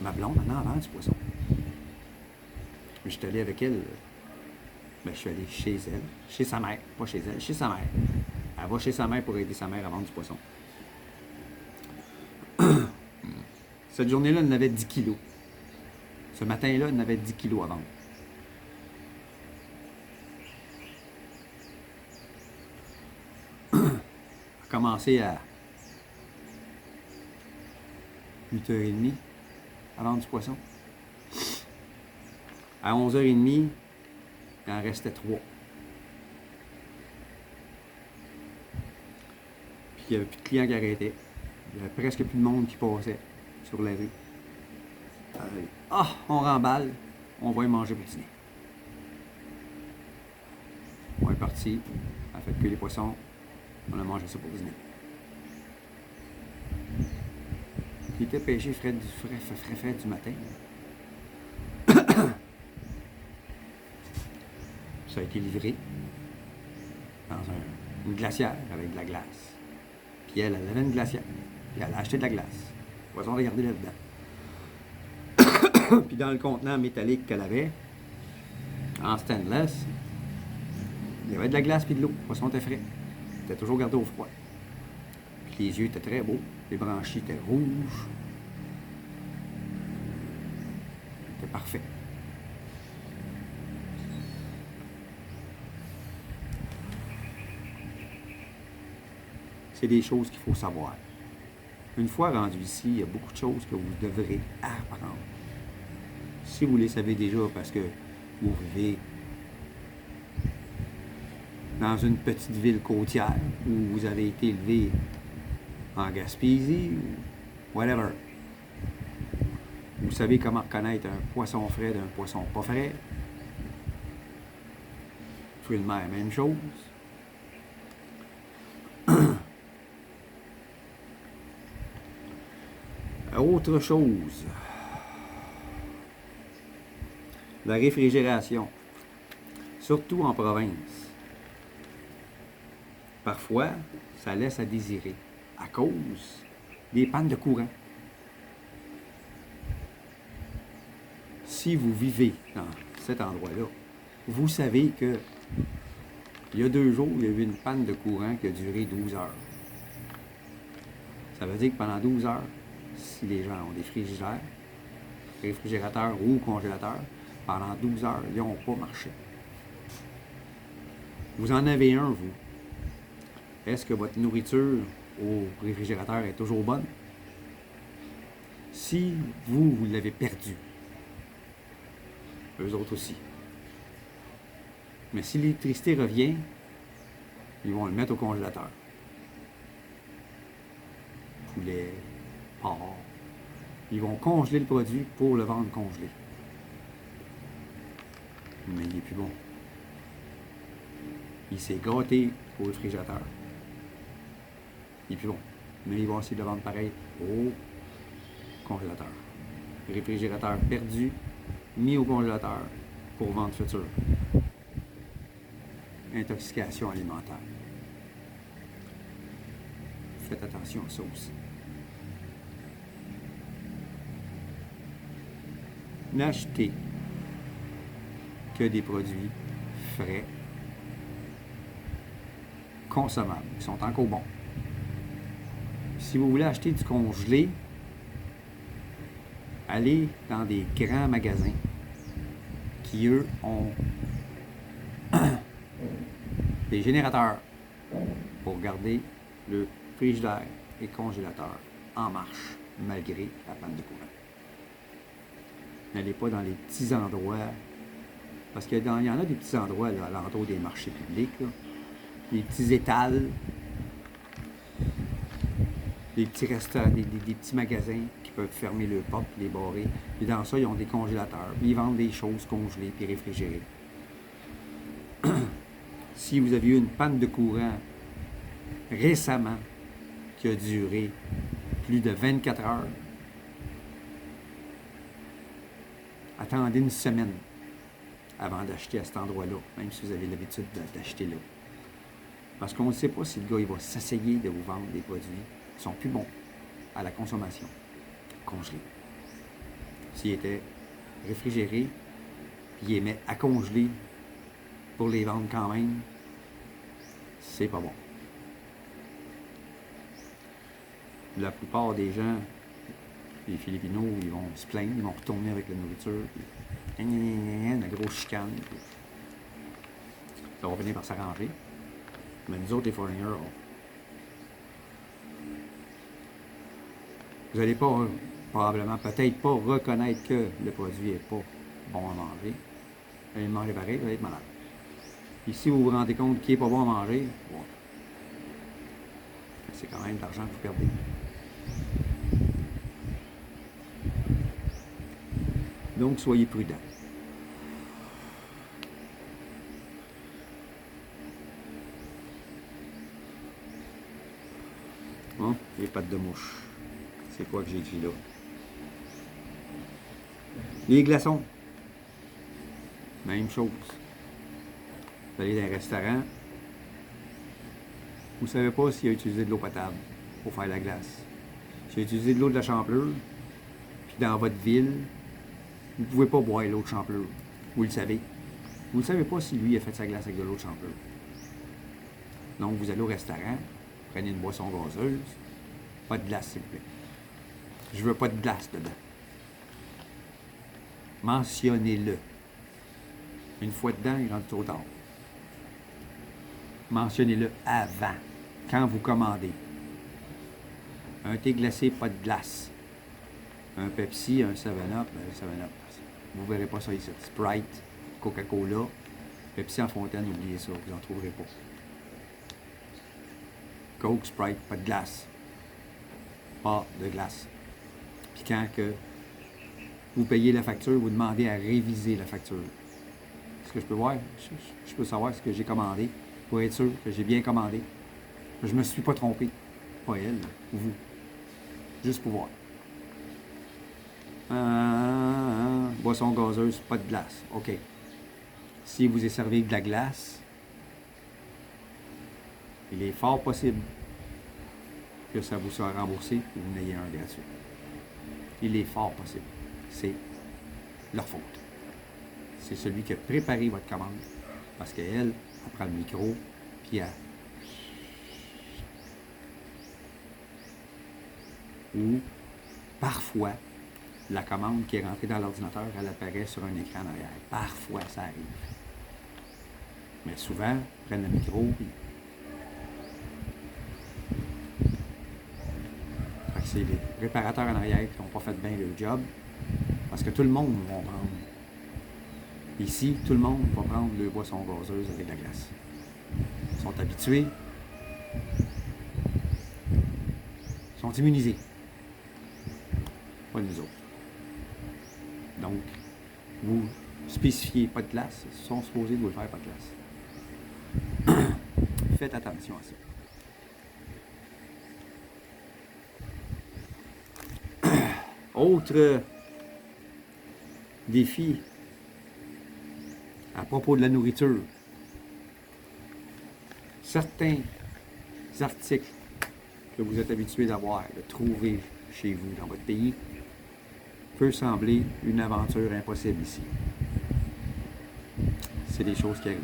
Ma blonde, elle en vend du poisson. Je suis allé avec elle. Ben, je suis allé chez elle. Chez sa mère. Pas chez elle, chez sa mère. Elle va chez sa mère pour aider sa mère à vendre du poisson. Cette journée-là, elle en avait 10 kilos. Ce matin-là, elle en avait 10 kilos à vendre. Elle a commencé à 8h30 à vendre du poisson. À 11h30, il en restait 3. Puis il n'y avait plus de clients qui arrêtaient. Il n'y avait presque plus de monde qui passait sur la rue. On remballe, on va y manger pour dîner. On est parti, on a fait cuire les poissons, on a mangé ça pour dîner. Il était pêché frais du matin. Ça a été livré dans une glacière avec de la glace. Puis elle avait une glacière. Puis elle a acheté de la glace. Le poisson l'a gardé là-dedans. Puis dans le contenant métallique qu'elle avait, en stainless, il y avait de la glace puis de l'eau. Le poisson était frais. Il était toujours gardé au froid. Puis les yeux étaient très beaux. Les branchies étaient rouges. C'était parfait. C'est des choses qu'il faut savoir. Une fois rendu ici, il y a beaucoup de choses que vous devrez apprendre. Si vous les savez déjà parce que vous vivez dans une petite ville côtière où vous avez été élevé en Gaspésie ou whatever. Vous savez comment reconnaître un poisson frais d'un poisson pas frais. Fruits de mer, même chose. Autre chose, la réfrigération, surtout en province. Parfois, ça laisse à désirer à cause des pannes de courant. Si vous vivez dans cet endroit-là, vous savez que il y a 2 jours, il y a eu une panne de courant qui a duré 12 heures. Ça veut dire que pendant 12 heures, si les gens ont des réfrigérateurs ou congélateurs, pendant 12 heures, ils n'ont pas marché. Vous en avez un, vous. Est-ce que votre nourriture au réfrigérateur est toujours bonne? Si vous l'avez perdu, eux autres aussi. Mais si l'électricité revient, ils vont le mettre au congélateur. Poulet, porc. Ils vont congeler le produit pour le vendre congelé. Mais il n'est plus bon. Il s'est gâté au réfrigérateur. Il n'est plus bon. Mais ils vont essayer de le vendre pareil au congélateur. Réfrigérateur perdu, mis au congélateur pour vente future. Intoxication alimentaire. Faites attention à ça aussi. N'achetez que des produits frais, consommables, qui sont encore bons. Si vous voulez acheter du congelé, allez dans des grands magasins qui, eux, ont des générateurs pour garder le frigidaire et congélateur en marche malgré la panne de courant. N'allez pas dans les petits endroits, parce qu'il y en a des petits endroits là, à l'entour des marchés publics, là, des petits étals, des petits restaurants, des petits magasins qui peuvent fermer le porte, les barrer. Et dans ça, ils ont des congélateurs. Ils vendent des choses congelées et réfrigérées. Si vous avez eu une panne de courant récemment qui a duré plus de 24 heures, attendez une semaine avant d'acheter à cet endroit-là, même si vous avez l'habitude d'acheter là. Parce qu'on ne sait pas si le gars il va s'essayer de vous vendre des produits qui sont plus bons à la consommation, congelés. S'il était réfrigéré, puis il les met à congeler pour les vendre quand même, c'est pas bon. La plupart des gens, les Philippinos, ils vont se plaindre, ils vont retourner avec la nourriture, puis la grosse chicane. Puis ça va finir par s'arranger. Mais nous autres, les foreigners, vous n'allez pas, probablement, peut-être pas reconnaître que le produit n'est pas bon à manger. Vous allez le manger pareil, vous allez être malade. Puis si vous vous rendez compte qu'il n'est pas bon à manger, bon, c'est quand même de l'argent que vous perdez. Donc, soyez prudents. Bon, les pattes de mouche. C'est quoi que j'ai dit là? Les glaçons. Même chose. Vous allez dans un restaurant. Vous ne savez pas s'il a utilisé de l'eau potable pour faire la glace. S'il a utilisé de l'eau de la Champlure, puis dans votre ville, vous ne pouvez pas boire l'eau de Champlure. Vous le savez. Vous ne savez pas si lui a fait sa glace avec de l'eau de Champlure. Donc, vous allez au restaurant, prenez une boisson gazeuse, pas de glace, s'il vous plaît. Je veux pas de glace dedans. Mentionnez-le. Une fois dedans, il rentre trop tard. Mentionnez-le avant, quand vous commandez. Un thé glacé, pas de glace. Un Pepsi, un 7-Up, ben 7-Up, vous ne verrez pas ça ici. Sprite, Coca-Cola, Pepsi en fontaine, oubliez ça, vous n'en trouverez pas. Coke, Sprite, pas de glace. Pas de glace. Puis quand que vous payez la facture, vous demandez à réviser la facture. Est-ce que je peux voir? Je peux savoir ce que j'ai commandé pour être sûr que j'ai bien commandé. Je ne me suis pas trompé. Pas elle, vous. Juste pour voir. Boisson gazeuse, pas de glace. OK. Si vous est servi de la glace, il est fort possible que ça vous soit remboursé et que vous n'ayez un gratuit. Il est fort possible. C'est leur faute. C'est celui qui a préparé votre commande. Parce qu'elle, elle prend le micro, puis elle... Ou, parfois, la commande qui est rentrée dans l'ordinateur, elle apparaît sur un écran en arrière. Parfois, ça arrive. Mais souvent, ils prennent le micro, puis... c'est les préparateurs en arrière qui n'ont pas fait bien le job. Parce que tout le monde va prendre. Ici, tout le monde va prendre le boisson gazeuse avec de la glace. Ils sont habitués. Ils sont immunisés. Pas nous autres. Donc, vous spécifiez pas de glace, ils sont supposés de vous le faire pas de glace. Faites attention à ça. Autre défi à propos de la nourriture. Certains articles que vous êtes habitués d'avoir, de trouver chez vous, dans votre pays, peut sembler une aventure impossible ici. C'est des choses qui arrivent.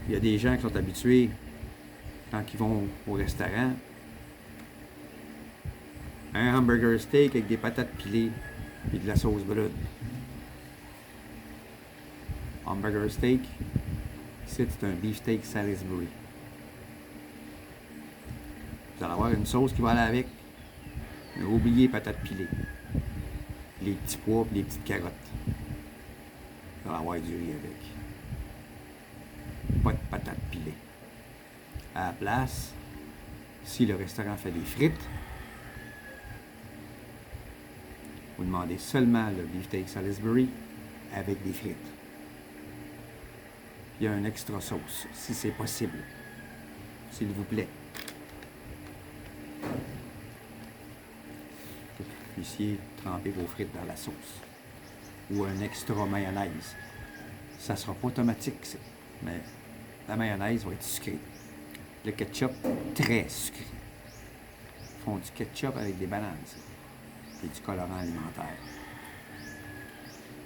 Il y a des gens qui sont habitués, quand ils vont au restaurant, un hamburger steak avec des patates pilées et de la sauce brune. Hamburger steak, c'est un beefsteak Salisbury. Vous allez avoir une sauce qui va aller avec, mais oubliez patates pilées. Les petits pois et les petites carottes. Vous allez avoir du riz avec. Pas de patates pilées. À la place, si le restaurant fait des frites, vous demandez seulement le beefsteak Salisbury avec des frites. Il y a un extra sauce, si c'est possible. S'il vous plaît. Que vous puissiez tremper vos frites dans la sauce. Ou un extra mayonnaise. Ça ne sera pas automatique, mais la mayonnaise va être sucrée. Le ketchup, très sucré. Ils font du ketchup avec des bananes, ça. Et du colorant alimentaire.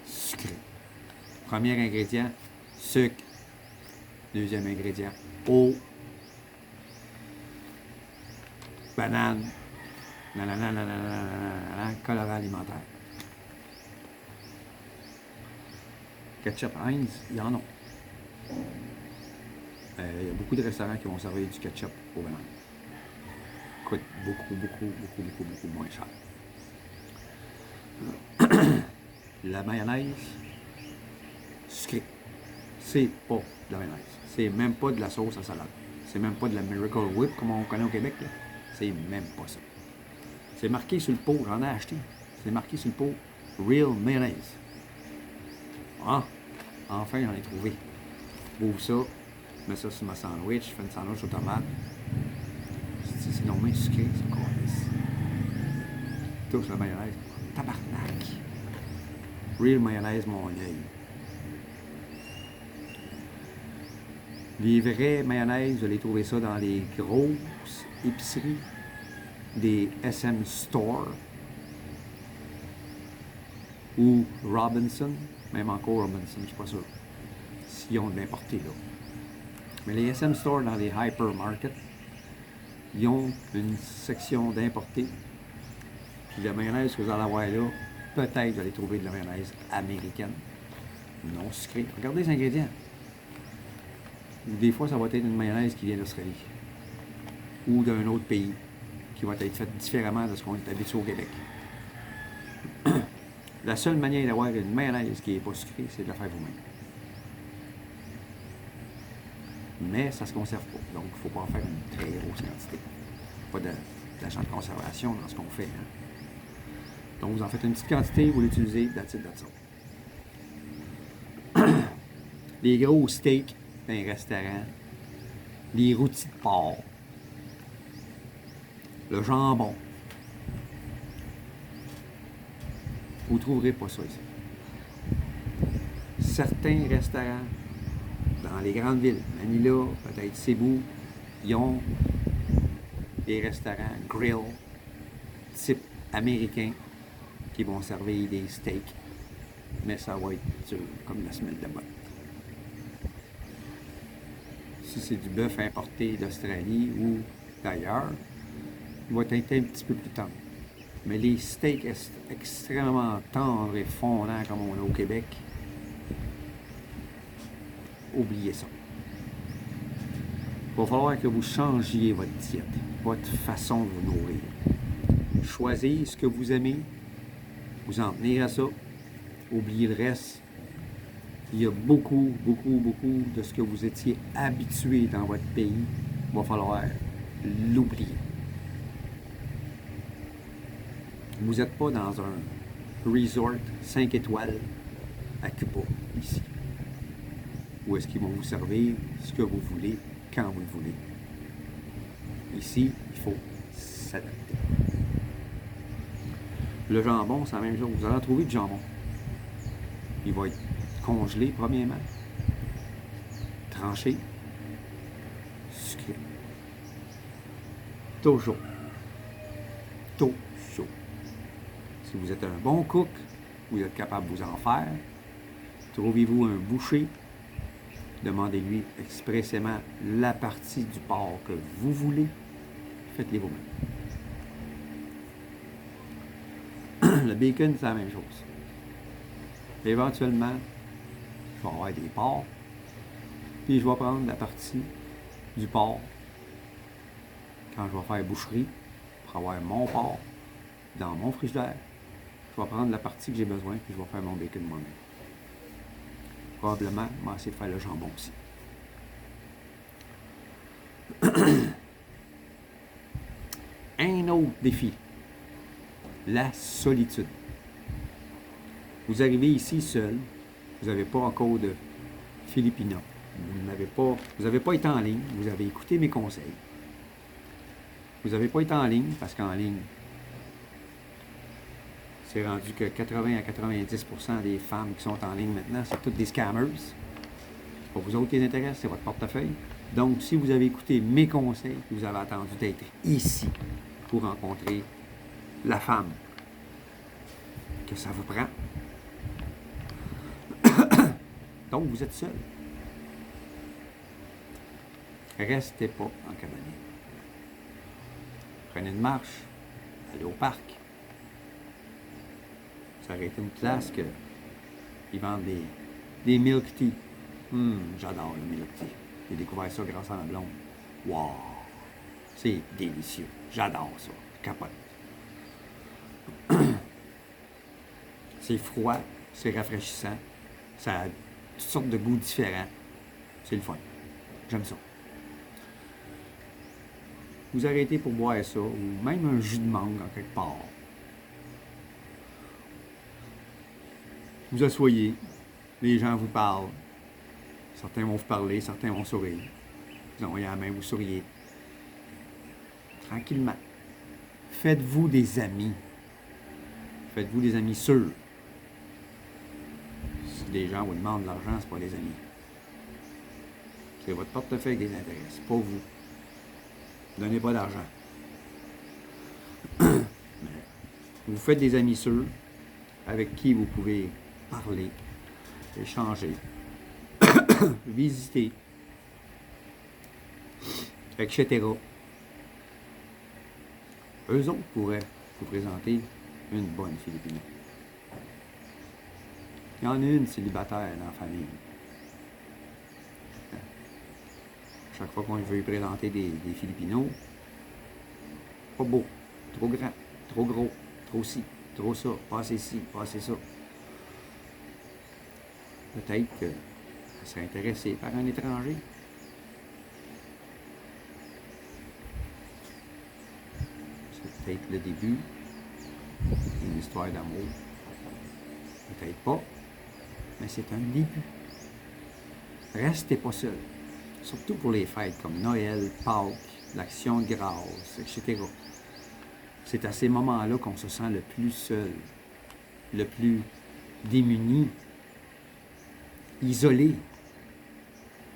Sucré. Premier ingrédient, sucre. Deuxième ingrédient, eau. Banane. Colorant alimentaire. Ketchup Heinz, il y en a. Il y a beaucoup de restaurants qui vont servir du ketchup aux bananes. Coûte beaucoup moins cher. La mayonnaise, sucrée. C'est pas de la mayonnaise. C'est même pas de la sauce à salade. C'est même pas de la Miracle Whip comme on connaît au Québec. Là. C'est même pas ça. C'est marqué sur le pot, j'en ai acheté. C'est marqué sur le pot Real Mayonnaise. Ah, enfin j'en ai trouvé. Ouvre ça, je mets ça sur ma sandwich, je fais une sandwich aux tomates. C'est non moins sucré, c'est encore lisse. Touche la mayonnaise. Tabarnak. Real mayonnaise, mon œil. Les vraies mayonnaises, vous allez trouver ça dans les grosses épiceries, des SM Store ou Robinson, même encore Robinson, je ne suis pas sûr, s'ils ont de l'importé là. Mais les SM Store dans les hypermarkets, ils ont une section d'importé. Puis la mayonnaise que vous allez avoir là, peut-être vous allez trouver de la mayonnaise américaine, non sucrée. Regardez les ingrédients. Ou des fois, ça va être une mayonnaise qui vient d'Australie. Ou d'un autre pays, qui va être faite différemment de ce qu'on est habitué au Québec. La seule manière d'avoir une mayonnaise qui n'est pas sucrée, c'est de la faire vous-même. Mais ça ne se conserve pas. Donc, il ne faut pas en faire une très grosse quantité. Pas d'agent de conservation dans ce qu'on fait. Hein. Donc, vous en faites une petite quantité, vous l'utilisez, that's it, that's all. Les gros steaks dans les restaurants, les rôtis de porc, le jambon. Vous ne trouverez pas ça ici. Certains restaurants dans les grandes villes, Manila, peut-être Cebu, ils ont des restaurants grill type américain qui vont servir des steaks, mais ça va être dur comme la semelle de botte. Si c'est du bœuf importé d'Australie ou d'ailleurs, il va être un petit peu plus tendre. Mais les steaks extrêmement tendres et fondants comme on a au Québec, oubliez ça. Il va falloir que vous changiez votre diète, votre façon de vous nourrir. Choisissez ce que vous aimez, vous en tenir à ça, oubliez le reste. Il y a beaucoup de ce que vous étiez habitué dans votre pays, il va falloir l'oublier. Vous n'êtes pas dans un resort 5 étoiles à Cuba, ici. Où est-ce qu'ils vont vous servir ce que vous voulez, quand vous le voulez. Ici, il faut s'adapter. Le jambon, c'est la même chose. Vous allez en trouver du jambon. Il va être congelé, premièrement. Tranché. Sucré. Toujours. Toujours. Si vous êtes un bon cook, vous êtes capable de vous en faire. Trouvez-vous un boucher. Demandez-lui expressément la partie du porc que vous voulez. Faites-les vous-même. Le bacon, c'est la même chose. Éventuellement, je vais avoir des porcs. Puis je vais prendre la partie du porc quand je vais faire boucherie pour avoir mon porc dans mon frigidaire. Je vais prendre la partie que j'ai besoin puis je vais faire mon bacon moi-même. Probablement, je vais essayer de faire le jambon aussi. Un autre défi, la solitude. Vous arrivez ici seul, vous n'avez pas encore de Filipina, vous n'avez pas été en ligne, vous avez écouté mes conseils. Vous n'avez pas été en ligne, parce qu'en ligne, c'est rendu que 80 à 90% des femmes qui sont en ligne maintenant, c'est toutes des scammers. C'est pas vous autres qui les intéresse, c'est votre portefeuille. Donc, si vous avez écouté mes conseils, vous avez attendu d'être ici pour rencontrer la femme que ça vous prend. Donc, vous êtes seul. Restez pas en cabane. Prenez une marche, allez au parc. Ça aurait été une classe qu'ils vendent des milk tea. J'adore le milk tea. J'ai découvert ça grâce à ma blonde. Wow! C'est délicieux. J'adore ça. Je capote. C'est froid, c'est rafraîchissant. Ça a toutes sortes de goûts différents. C'est le fun. J'aime ça. Vous arrêtez pour boire ça, ou même un jus de mangue en quelque part. Vous asseyez, les gens vous parlent. Certains vont vous parler, certains vont sourire. Vous envoyez la main, vous souriez. Tranquillement. Faites-vous des amis. Faites-vous des amis sûrs. Si des gens vous demandent de l'argent, c'est pas des amis. C'est votre portefeuille qui les intéresse, pas vous. Donnez pas d'argent. Vous faites des amis sûrs avec qui vous pouvez parler, échanger, visiter, etc. Eux autres pourraient vous présenter une bonne Philippine. Il y en a une célibataire dans la famille. Chaque fois qu'on veut présenter des Filipinos, pas beau, trop grand, trop gros, trop ci, trop ça, pas assez ci, pas assez ça. Peut-être que ça serait intéressé par un étranger. C'est peut-être le début d'une histoire d'amour. Peut-être pas, mais c'est un début. Restez pas seul. Surtout pour les fêtes comme Noël, Pâques, l'Action de grâce, etc. C'est à ces moments-là qu'on se sent le plus seul, le plus démuni, isolé.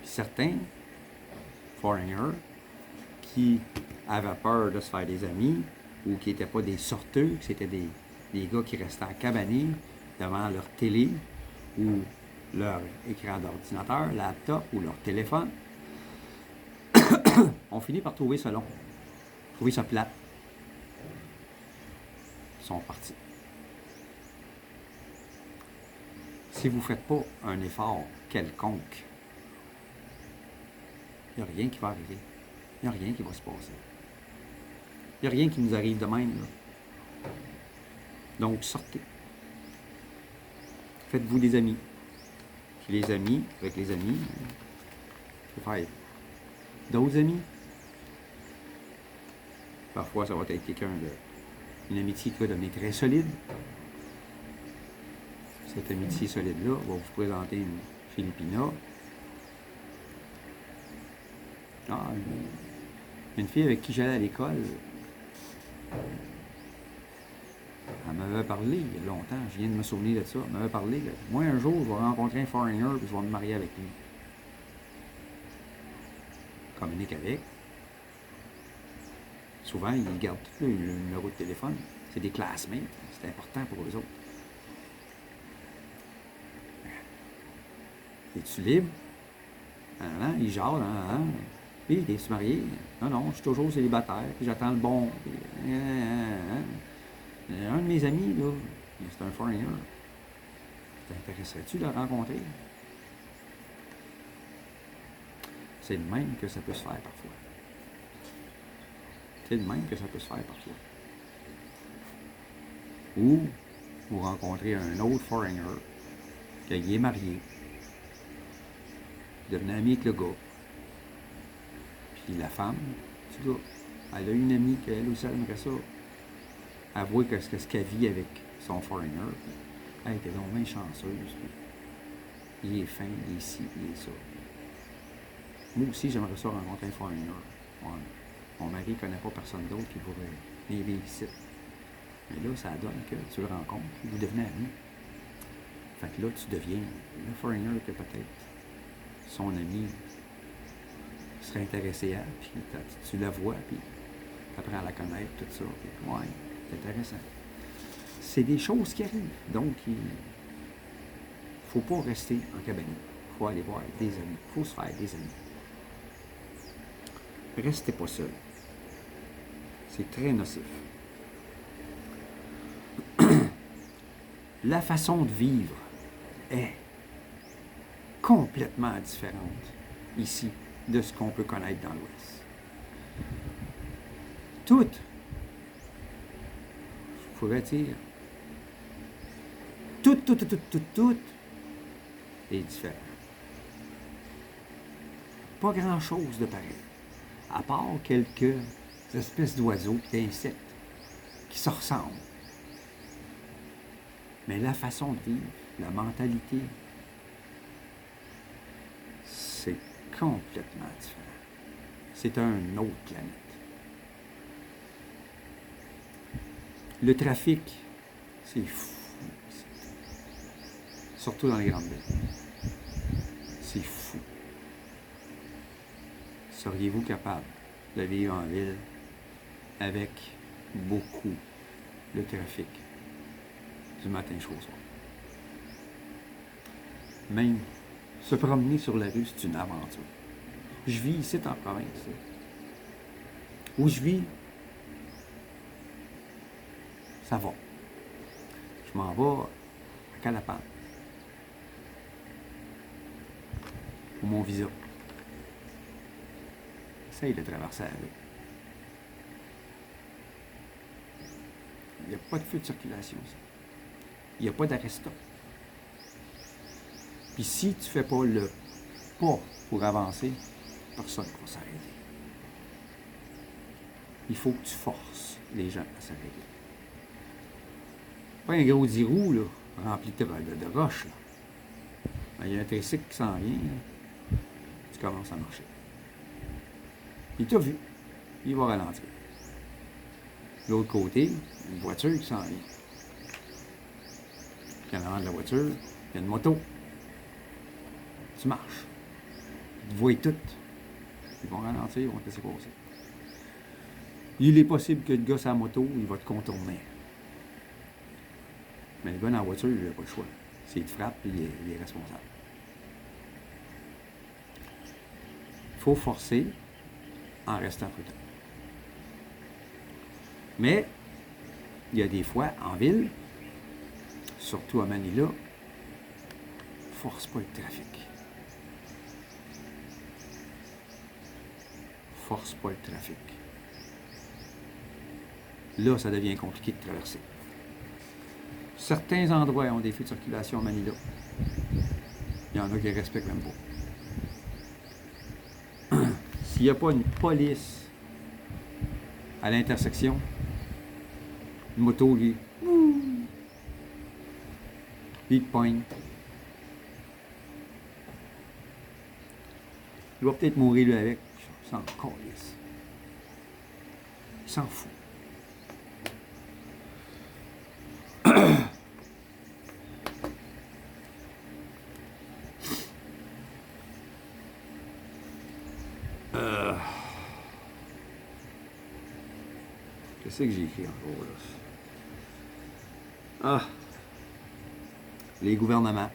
Puis certains, foreigners, qui avaient peur de se faire des amis, ou qui n'étaient pas des sorteux, que c'était des gars qui restaient à cabaner devant leur télé, ou leur écran d'ordinateur, laptop, ou leur téléphone, on finit par trouver ça long, trouver ça plate. Ils sont partis. Si vous ne faites pas un effort quelconque, il n'y a rien qui va arriver. Il n'y a rien qui va se passer. Il n'y a rien qui nous arrive de même, là. Donc, sortez. Faites-vous des amis. Puis les amis, avec les amis, il faut faire d'autres amis. Parfois, ça va être quelqu'un une amitié qui va devenir très solide. Cette amitié solide-là va vous présenter une Filipina. Ah, une fille avec qui j'allais à l'école, elle m'avait parlé il y a longtemps, je viens de me souvenir de ça, elle m'avait parlé, moi un jour, je vais rencontrer un foreigner et je vais me marier avec lui. Communique avec. Souvent, ils gardent tout le numéro de téléphone. C'est des classmates, c'est important pour eux autres. Es-tu libre? Ils jasent, Puis, es-tu marié? Non, je suis toujours célibataire, puis j'attends le bon. Puis, un de mes amis, là, c'est un foreigner. T'intéresserais-tu de le rencontrer? C'est le même que ça peut se faire parfois. C'est le même que ça peut se faire parfois. Ou vous rencontrez un autre foreigner, qui est marié, devenez ami avec le gars. Puis la femme du gars, elle a une amie qu'elle aussi aimerait ça. Avouer que ce qu'elle vit avec son foreigner. Elle était donc bien chanceuse. Puis, il est fin, il est ici, il est ça. Moi aussi, j'aimerais ça rencontrer un foreigner. Ouais. Mon mari ne connaît pas personne d'autre qui pourrait venir ici. Mais là, ça donne que tu le rencontres, vous devenez amis. Fait que là, tu deviens le foreigner que peut-être son ami serait intéressé à, puis tu la vois, puis tu apprends à la connaître, tout ça. Puis, ouais, c'est intéressant. C'est des choses qui arrivent. Donc, il ne faut pas rester en cabinet. Il faut aller voir des amis. Il faut se faire des amis. Restez pas seul. C'est très nocif. La façon de vivre est complètement différente ici de ce qu'on peut connaître dans l'Ouest. Tout, je pourrais dire, tout est différent. Pas grand-chose de pareil, à part quelques espèces d'oiseaux et d'insectes qui se ressemblent. Mais la façon de vivre, la mentalité, c'est complètement différent. C'est un autre planète. Le trafic, c'est fou. Surtout dans les grandes villes. C'est fou. Seriez-vous capable de vivre en ville avec beaucoup de trafic du matin jusqu'au soir? Même se promener sur la rue, c'est une aventure. Je vis ici en province. Où je vis, ça va. Je m'en vais à Calapan pour mon visa. essaye de traverser la rue. Il n'y a pas de feu de circulation, ça. Il n'y a pas d'arrêt-stop. Puis si tu ne fais pas le pas pour avancer, personne ne va s'arrêter. Il faut que tu forces les gens à s'arrêter. Pas un gros 10 roues, là, rempli de roches, là. Il y a un tricycle qui s'en vient, là. Tu commences à marcher. Il t'a vu. Il va ralentir. De l'autre côté, une voiture qui s'en vient. Puis en avant de la voiture, il y a une moto. Tu marches. Ils te voient toutes. Ils vont ralentir, ils vont te laisser passer. Il est possible que le gars sur la moto, il va te contourner. Mais le gars dans la voiture, il n'a pas le choix. S'il te frappe, il est responsable. Il faut forcer en restant prudent. Mais, il y a des fois, en ville, surtout à Manila, force pas le trafic. Force pas le trafic. Là, ça devient compliqué de traverser. Certains endroits ont des feux de circulation à Manila. Il y en a qui ne respectent même pas. S'il n'y a pas une police à l'intersection, une moto, lui, il te pogne. Il va peut-être mourir lui avec. Il s'en calisse. Il s'en fout. Qu'est-ce que j'ai écrit encore là? Ah! Les gouvernements.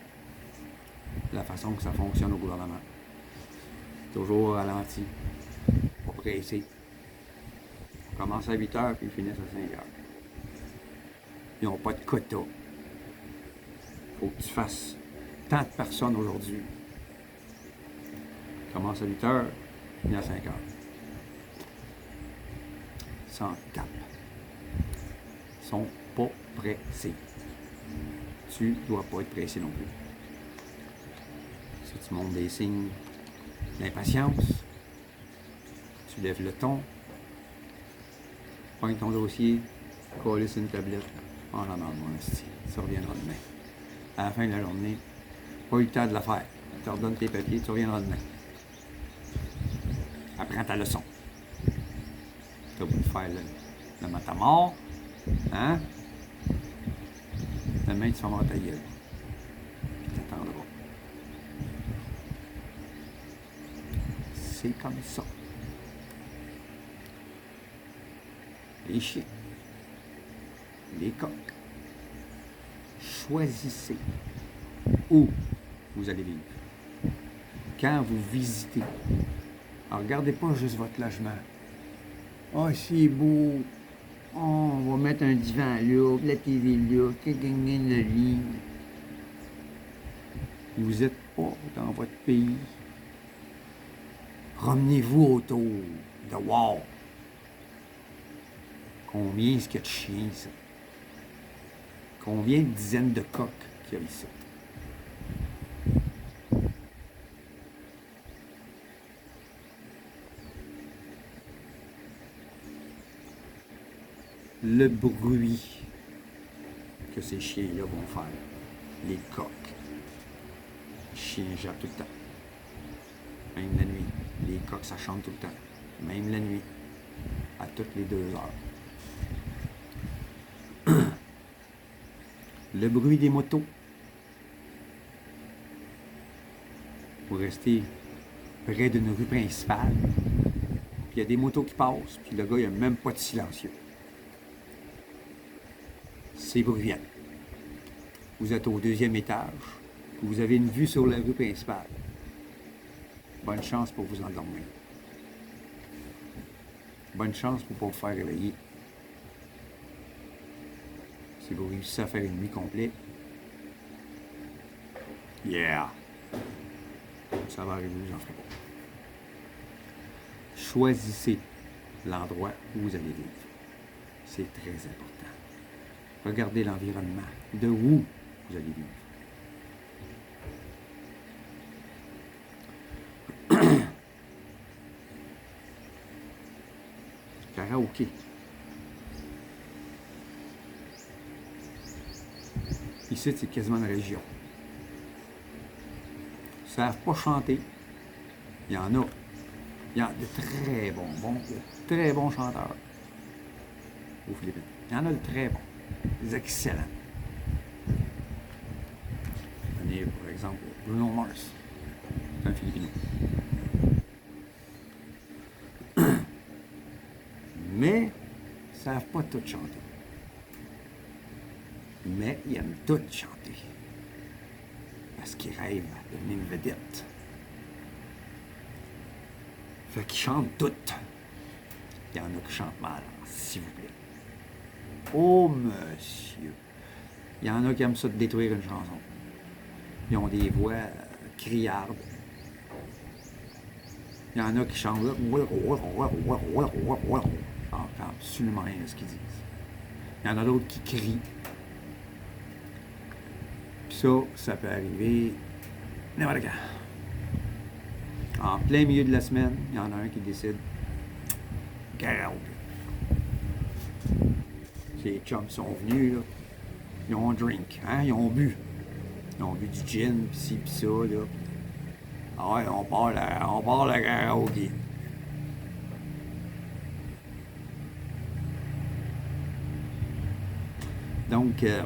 La façon que ça fonctionne au gouvernement. Toujours au ralenti. Pas pressé. On commence à 8 heures puis ils finissent à 5 heures. Ils n'ont pas de quota. Faut que tu fasses tant de personnes aujourd'hui. Commence à 8 heures, finit à 5 heures. Sans tape. Ils sont pas pressés. Tu ne dois pas être pressé non plus. Si tu montres des signes d'impatience, tu lèves le ton, pogne ton dossier, coller sur une tablette, en amende, mon esti. Ça reviendra demain. À la fin de la journée, pas eu le temps de la faire. Tu te redonnes tes papiers, tu reviendras demain. Apprends ta leçon. Tu as voulu faire le matamor, hein? Demain, tu fermeras ta gueule. Puis t'attendras. C'est comme ça. Les chiens, les coqs, choisissez où vous allez vivre. Quand vous visitez. Alors, regardez pas juste votre logement. Ah, oh, c'est beau. Oh, on va mettre un divan là, la TV là, le lit. Vous n'êtes pas dans votre pays. Promenez-vous autour de wow. Combien est-ce qu'il y a de chiens, ça? Combien de dizaines de coqs qu'il y a ici? Le bruit que ces chiens-là vont faire, les coqs. Les chiens jappent tout le temps. Même la nuit. Les coqs, ça chante tout le temps. Même la nuit. À toutes les 2 heures. Le bruit des motos. Vous restez près d'une rue principale. Puis il y a des motos qui passent. Puis le gars, il n'a même pas de silencieux. C'est bruyant. Vous êtes au 2e étage. Vous avez une vue sur la rue principale. Bonne chance pour vous endormir. Bonne chance pour ne pas vous faire réveiller. Si vous réussissez à faire une nuit complète, yeah! Ça va arriver, j'en ferai pas. choisissez l'endroit où vous allez vivre. C'est très important. Regardez l'environnement, de où vous allez vivre. Karaoké. Ici, c'est quasiment une région. Ils ne savent pas chanter. Il y en a. Il y a de très bons chanteurs aux Philippines. Il y en a de très bons, des excellents. Prenez, par exemple, Bruno Mars. C'est un Philippin. Mais, ils ne savent pas tout chanter. Mais ils aiment tout chanter. Parce qu'ils rêvent de devenir une vedette. Fait qu'ils chantent toutes. Il y en a qui chantent mal, s'il vous plaît. Oh, monsieur! Il y en a qui aiment ça de détruire une chanson. Ils ont des voix criardes. Il y en a qui chantent là. On n'entend absolument rien de ce qu'ils disent. Il y en a d'autres qui crient. Puis ça peut arriver n'importe quand. En plein milieu de la semaine, il y en a un qui décide karaoké. Les chums sont venus, là. Ils ont un drink, hein? Ils ont bu. Ils ont bu du gin, pis ci, pis ça, là. Ah ouais, on part la karaoké. Donc, il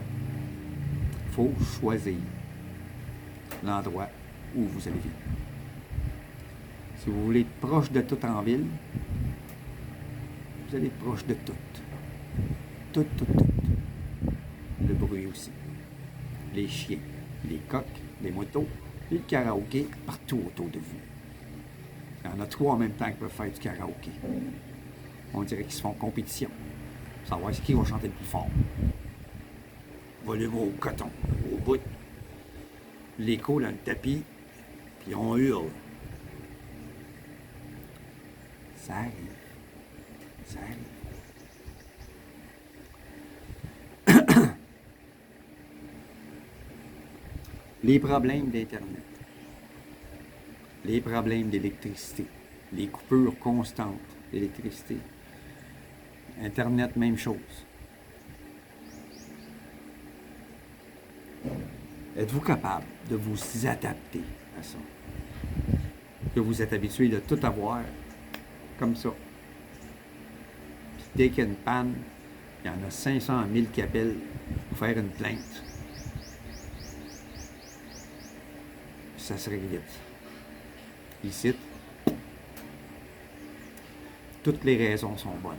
faut choisir l'endroit où vous allez vivre. Si vous voulez être proche de tout en ville, vous allez être proche de tout. Tout. Le bruit aussi. Les chiens, les coqs, les motos, et le karaoké partout autour de vous. Il y en a 3 en même temps qui peuvent faire du karaoké. On dirait qu'ils se font compétition. Pour savoir qui va chanter le plus fort. Volume au coton, au bout. L'écho dans le tapis, puis on hurle. Ça arrive. Les problèmes d'Internet, les problèmes d'électricité, les coupures constantes d'électricité, Internet, même chose. Êtes-vous capable de vous adapter à ça? Que vous êtes habitué de tout avoir comme ça. Puis dès qu'il y a une panne, il y en a 500 000 qui appellent pour faire une plainte. Ça se règle vite. Ici, toutes les raisons sont bonnes.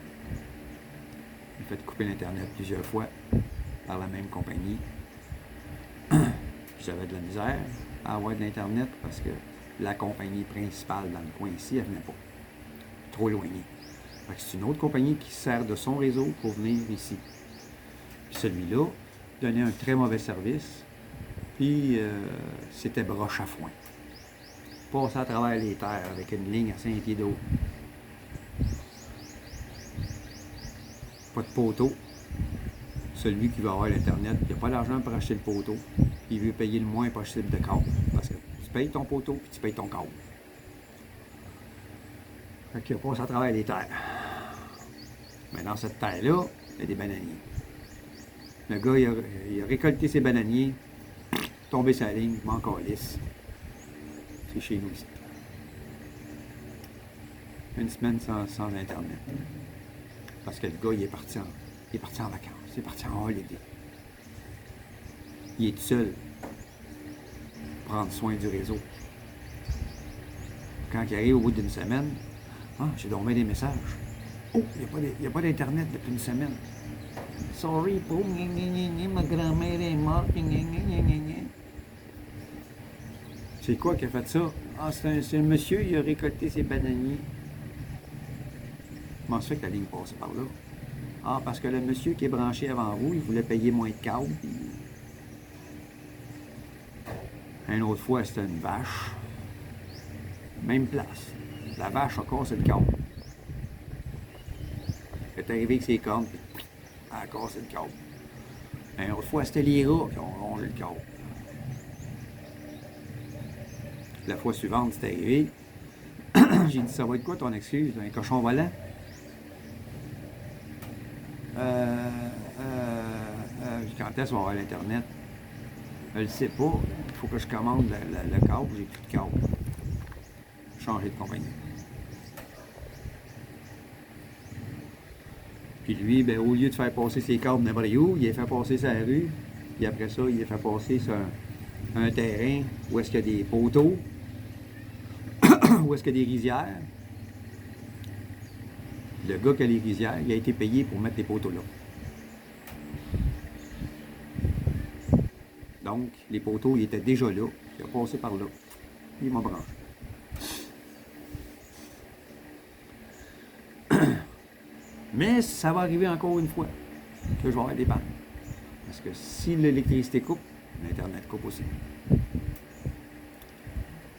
Vous faites couper l'Internet plusieurs fois par la même compagnie. J'avais de la misère à avoir de l'Internet parce que la compagnie principale dans le coin ici, elle venait pas. Trop éloignée. C'est une autre compagnie qui sert de son réseau pour venir ici. Puis celui-là donnait un très mauvais service. Puis c'était broche à foin. Passer à travers les terres avec une ligne à 5 pieds d'eau. Pas de poteau. Celui qui va avoir l'Internet, il n'a pas d'argent pour acheter le poteau. Il veut payer le moins possible de câble. Parce que tu payes ton poteau puis tu payes ton câble. Fait qu'il passe à travers les terres. Mais dans cette terre-là, il y a des bananiers. Le gars, il a récolté ses bananiers, tombé sa ligne, manque en lisse. C'est chez nous ici. Une semaine sans Internet. Parce que le gars, il est parti en vacances. Il est parti en holiday. Il est tout seul. Prendre soin du réseau. Quand il arrive au bout d'une semaine, j'ai donné des messages. Oh, il n'y a pas d'Internet depuis une semaine. Sorry, po, ma grand-mère est morte. C'est quoi qui a fait ça? C'est un monsieur, il a récolté ses bananiers. Comment ça fait que la ligne passait par là? Parce que le monsieur qui est branché avant vous, il voulait payer moins de câble. Puis... Une autre fois, c'était une vache. Même place. La vache a cassé le câble. est arrivé avec ses cornes, puis elle a cassé le câble. Une autre fois, c'était les rats qui ont rongé le câble. La fois suivante, c'est arrivé. J'ai dit, ça va être quoi ton excuse? Un cochon volant? Quand est-ce qu'on va avoir l'Internet? Je ne sais pas. Il faut que je commande le câble. J'ai plus de câble. Changer de compagnie. Puis lui, ben, au lieu de faire passer ses câbles n'importe où, il a fait passer sa rue. Puis après ça, il a fait passer sur un terrain où est-ce qu'il y a des poteaux, où est-ce qu'il y a des rizières. Le gars qui a les rizières, il a été payé pour mettre les poteaux là. Donc, les poteaux, ils étaient déjà là. Il a passé par là. Il m'a branché. Mais ça va arriver encore une fois que je vais avoir des pannes. Parce que si l'électricité coupe, l'Internet coupe aussi.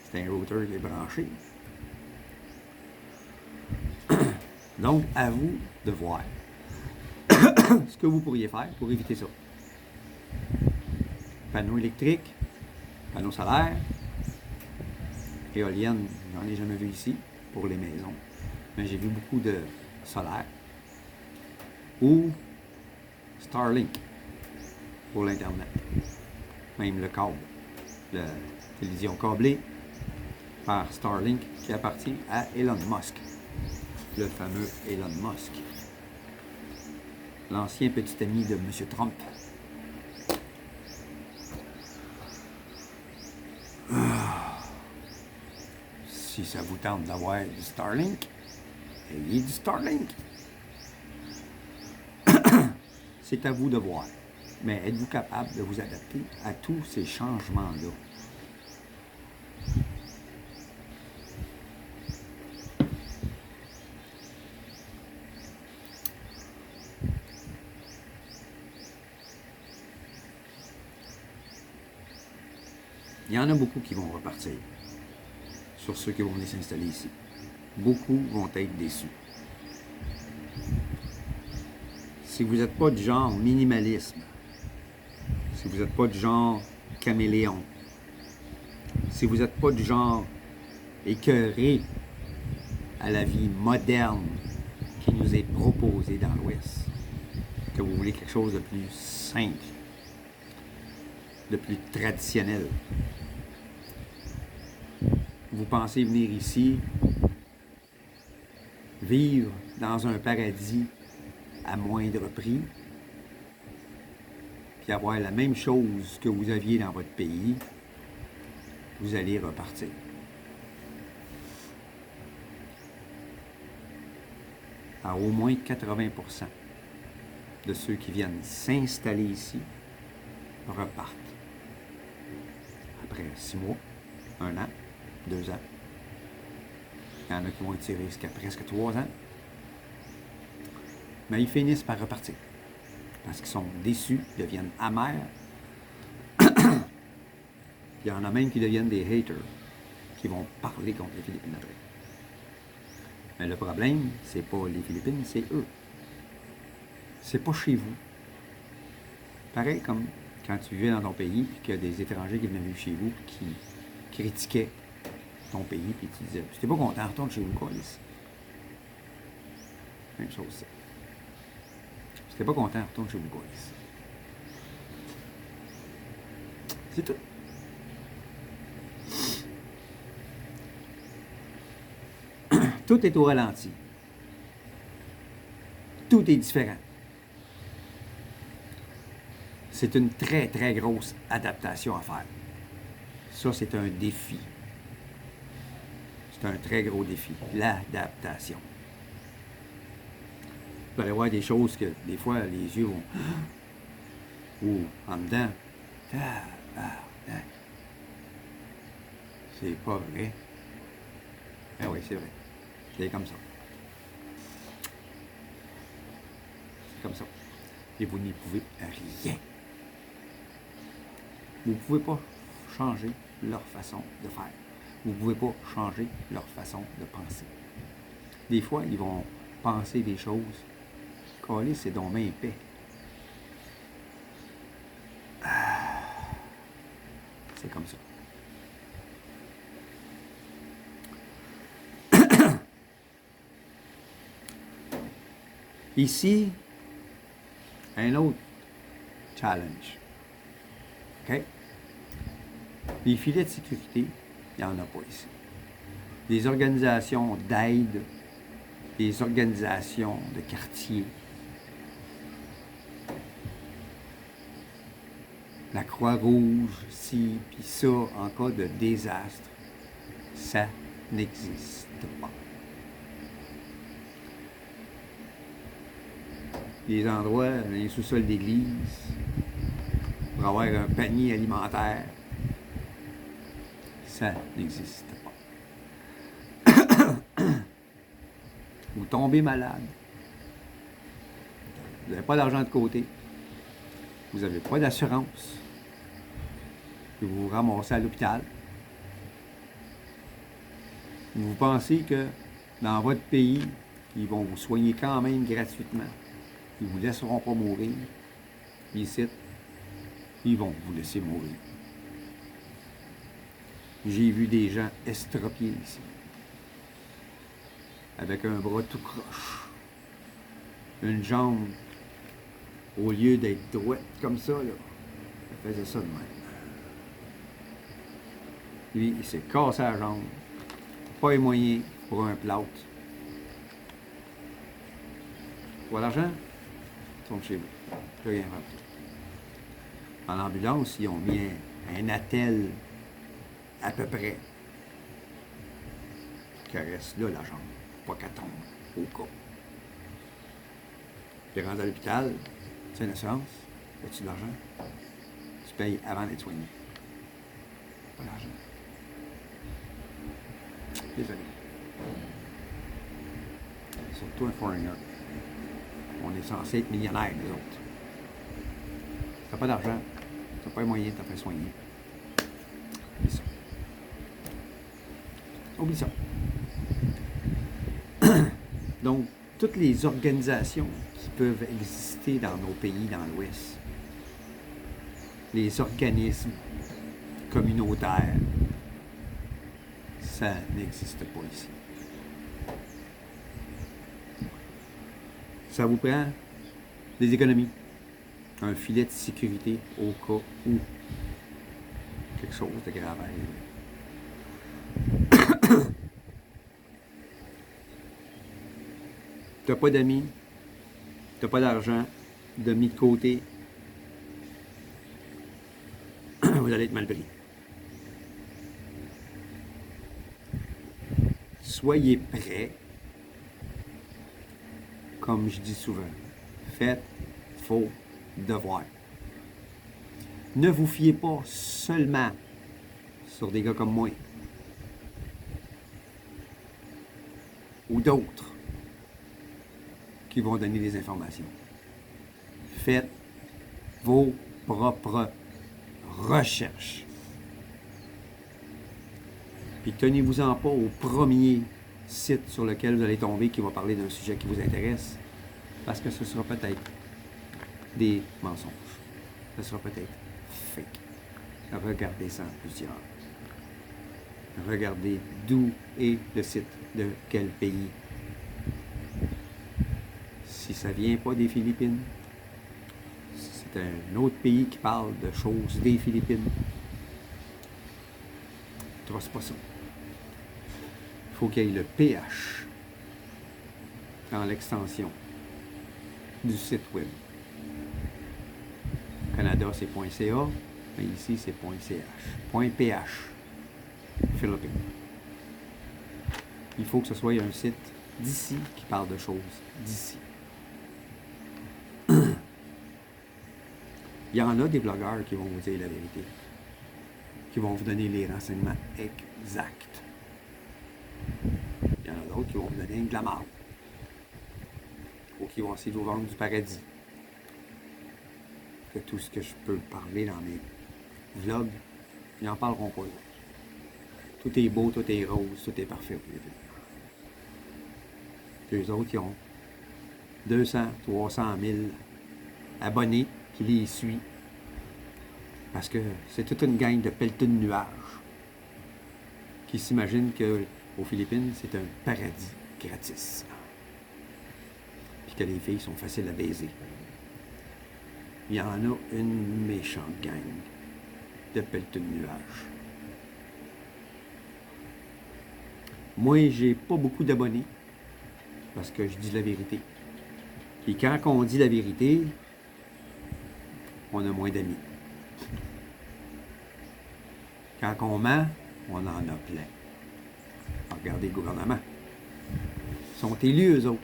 C'est un routeur qui est branché. Donc, à vous de voir ce que vous pourriez faire pour éviter ça. Panneaux électriques, panneaux solaires, éoliennes, j'en ai jamais vu ici pour les maisons, mais j'ai vu beaucoup de solaires. Ou Starlink pour l'Internet. Même le câble, la télévision câblée par Starlink qui appartient à Elon Musk, le fameux Elon Musk, l'ancien petit ami de M. Trump. Si ça vous tente d'avoir du Starlink, ayez du Starlink. C'est à vous de voir. Mais êtes-vous capable de vous adapter à tous ces changements-là? Il y en a beaucoup qui vont repartir sur ceux qui vont venir s'installer ici. Beaucoup vont être déçus. Si vous n'êtes pas du genre minimalisme, si vous n'êtes pas du genre caméléon, si vous n'êtes pas du genre écœuré à la vie moderne qui nous est proposée dans l'Ouest, que vous voulez quelque chose de plus simple, de plus traditionnel, vous pensez venir ici, vivre dans un paradis à moindre prix, puis avoir la même chose que vous aviez dans votre pays, vous allez repartir. À au moins 80% de ceux qui viennent s'installer ici repartent. Après 6 mois, 1 an, 2 ans. Il y en a qui vont étirer jusqu'à presque 3 ans. Mais ils finissent par repartir. Parce qu'ils sont déçus, ils deviennent amers. Il y en a même qui deviennent des haters, qui vont parler contre les Philippines après. Mais le problème, c'est pas les Philippines, c'est eux. C'est pas chez vous. Pareil comme quand tu vivais dans ton pays, puis qu'il y a des étrangers qui venaient vivre chez vous, puis qui critiquaient ton pays, puis tu disais, si t'es pas content, retourne chez vous, quoi, ici. Même chose, ça. Si t'es pas content, retourne chez vous, quoi, ici. C'est tout. Tout est au ralenti. Tout est différent. C'est une très, très grosse adaptation à faire. Ça, c'est un défi. C'est un très gros défi, l'adaptation. Vous allez voir des choses que, des fois, les yeux vont... Ou, en dedans, c'est pas vrai. Ah oui, c'est vrai. C'est comme ça. C'est comme ça. Et vous n'y pouvez rien. Vous ne pouvez pas changer leur façon de faire. Vous ne pouvez pas changer leur façon de penser. Des fois, ils vont penser des choses calisse, c'est donc bien épais. C'est comme ça. Ici, un autre challenge. OK? Les filets de sécurité, il n'y en a pas ici. Les organisations d'aide, les organisations de quartier, la Croix-Rouge, ci, puis ça, en cas de désastre, ça n'existe pas. Les endroits, les sous-sols d'église, pour avoir un panier alimentaire, ça n'existe pas. Vous tombez malade, vous n'avez pas d'argent de côté, vous n'avez pas d'assurance, puis vous vous ramassez à l'hôpital. Vous pensez que dans votre pays, ils vont vous soigner quand même gratuitement. Ils ne vous laisseront pas mourir. Ici, ils vont vous laisser mourir. J'ai vu des gens estropiés ici, avec un bras tout croche, une jambe, au lieu d'être droite comme ça, là, elle faisait ça de même. Lui, il s'est cassé la jambe, pas les moyens pour un plâtre. Pour l'argent, tourne chez vous. Plus rien faire. En ambulance, ils ont mis un attel à peu près. Qui reste là, la jambe. Pas qu'elle tombe, au cas. Puis rendu à l'hôpital, tu as une assurance, as-tu de l'argent? Tu payes avant d'être soigné. Pas d'argent. Désolé. Surtout un foreigner. On est censé être millionnaires, nous autres. T'as pas d'argent, t'as pas les moyens de te faire soigner. Oublie ça. Oublie ça. Donc, toutes les organisations qui peuvent exister dans nos pays, dans l'Ouest, les organismes communautaires, ça n'existe pas ici. Ça vous prend des économies, un filet de sécurité au cas où quelque chose de grave arrive. T'as pas d'amis, t'as pas d'argent de mis de côté, vous allez être mal pris. Soyez prêts, comme je dis souvent, faites vos devoirs. Ne vous fiez pas seulement sur des gars comme moi ou d'autres qui vont donner des informations. Faites vos propres recherches. Puis tenez-vous-en pas au premier site sur lequel vous allez tomber qui va parler d'un sujet qui vous intéresse, parce que ce sera peut-être des mensonges. Ce sera peut-être fake. Regardez ça en plusieurs. Regardez d'où est le site, de quel pays. Si ça vient pas des Philippines, si c'est un autre pays qui parle de choses des Philippines, trosse pas ça. Il faut qu'il y ait le PH dans l'extension du site web. Au Canada, c'est .ca, mais ici, c'est .ch. .ph. Philippines. Il faut que ce soit un site d'ici qui parle de choses d'ici. Il y en a des blogueurs qui vont vous dire la vérité, qui vont vous donner les renseignements exacts. Il y en a d'autres qui vont vous donner de la marde, ou qui vont essayer de vous vendre du paradis. Que tout ce que je peux parler dans mes vlogs, ils n'en parleront pas. Tout est beau, tout est rose, tout est parfait. Puis eux autres, ils ont 200, 300 000 abonnés qui les suivent. Parce que c'est toute une gang de pelleteux de nuages qui s'imaginent qu'aux Philippines, c'est un paradis gratis. Puis que les filles sont faciles à baiser. Il y en a une méchante gang de pelleteux de nuages. Moi, j'ai pas beaucoup d'abonnés parce que je dis la vérité. Et quand on dit la vérité, on a moins d'amis. Quand on ment, on en a plein. Regardez le gouvernement. Ils sont élus, eux autres.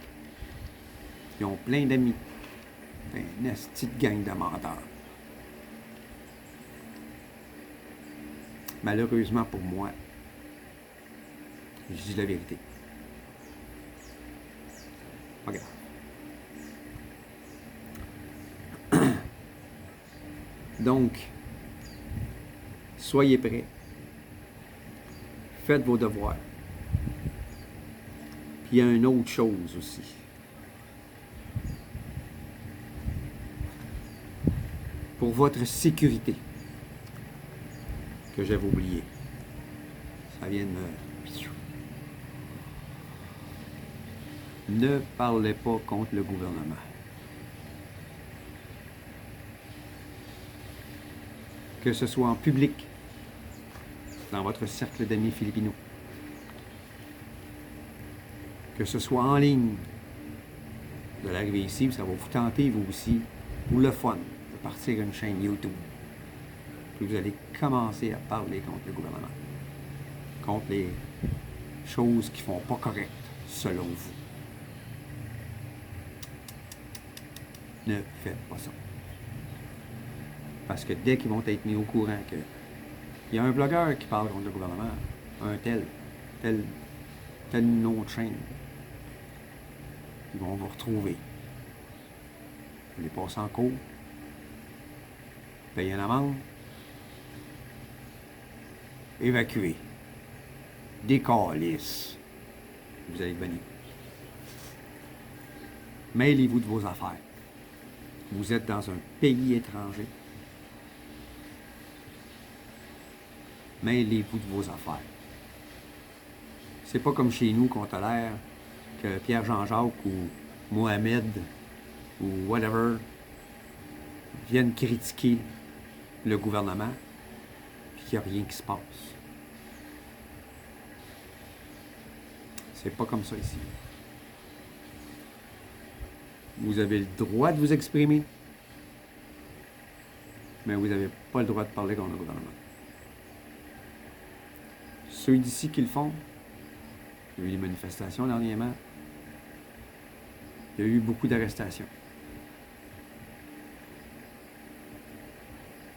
Ils ont plein d'amis. Une petite gang de menteurs. Malheureusement pour moi, je dis la vérité. Pas grave. Donc, soyez prêts. Faites vos devoirs. Puis il y a une autre chose aussi. Pour votre sécurité, que j'avais oublié. Ça vient de me... Ne parlez pas contre le gouvernement. Que ce soit en public, dans votre cercle d'amis philippins, que ce soit en ligne, de l'arriver ici, ça va vous tenter, vous aussi, pour le fun, de partir une chaîne YouTube. Puis vous allez commencer à parler contre le gouvernement, contre les choses qui ne font pas correctes, selon vous. Ne faites pas ça. Parce que dès qu'ils vont être mis au courant qu'il y a un blogueur qui parle contre le gouvernement, un tel nom de chaîne, ils vont vous retrouver. Vous les passez en cours, payez une amende, évacuer, décalisse, vous allez venir. Mêlez-vous de vos affaires. Vous êtes dans un pays étranger. Mêlez-vous de vos affaires. C'est pas comme chez nous qu'on tolère que Pierre Jean-Jacques ou Mohamed ou whatever viennent critiquer le gouvernement puis qu'il n'y a rien qui se passe. C'est pas comme ça ici. Vous avez le droit de vous exprimer, mais vous n'avez pas le droit de parler contre le gouvernement. Ceux d'ici qui le font, il y a eu des manifestations dernièrement, il y a eu beaucoup d'arrestations.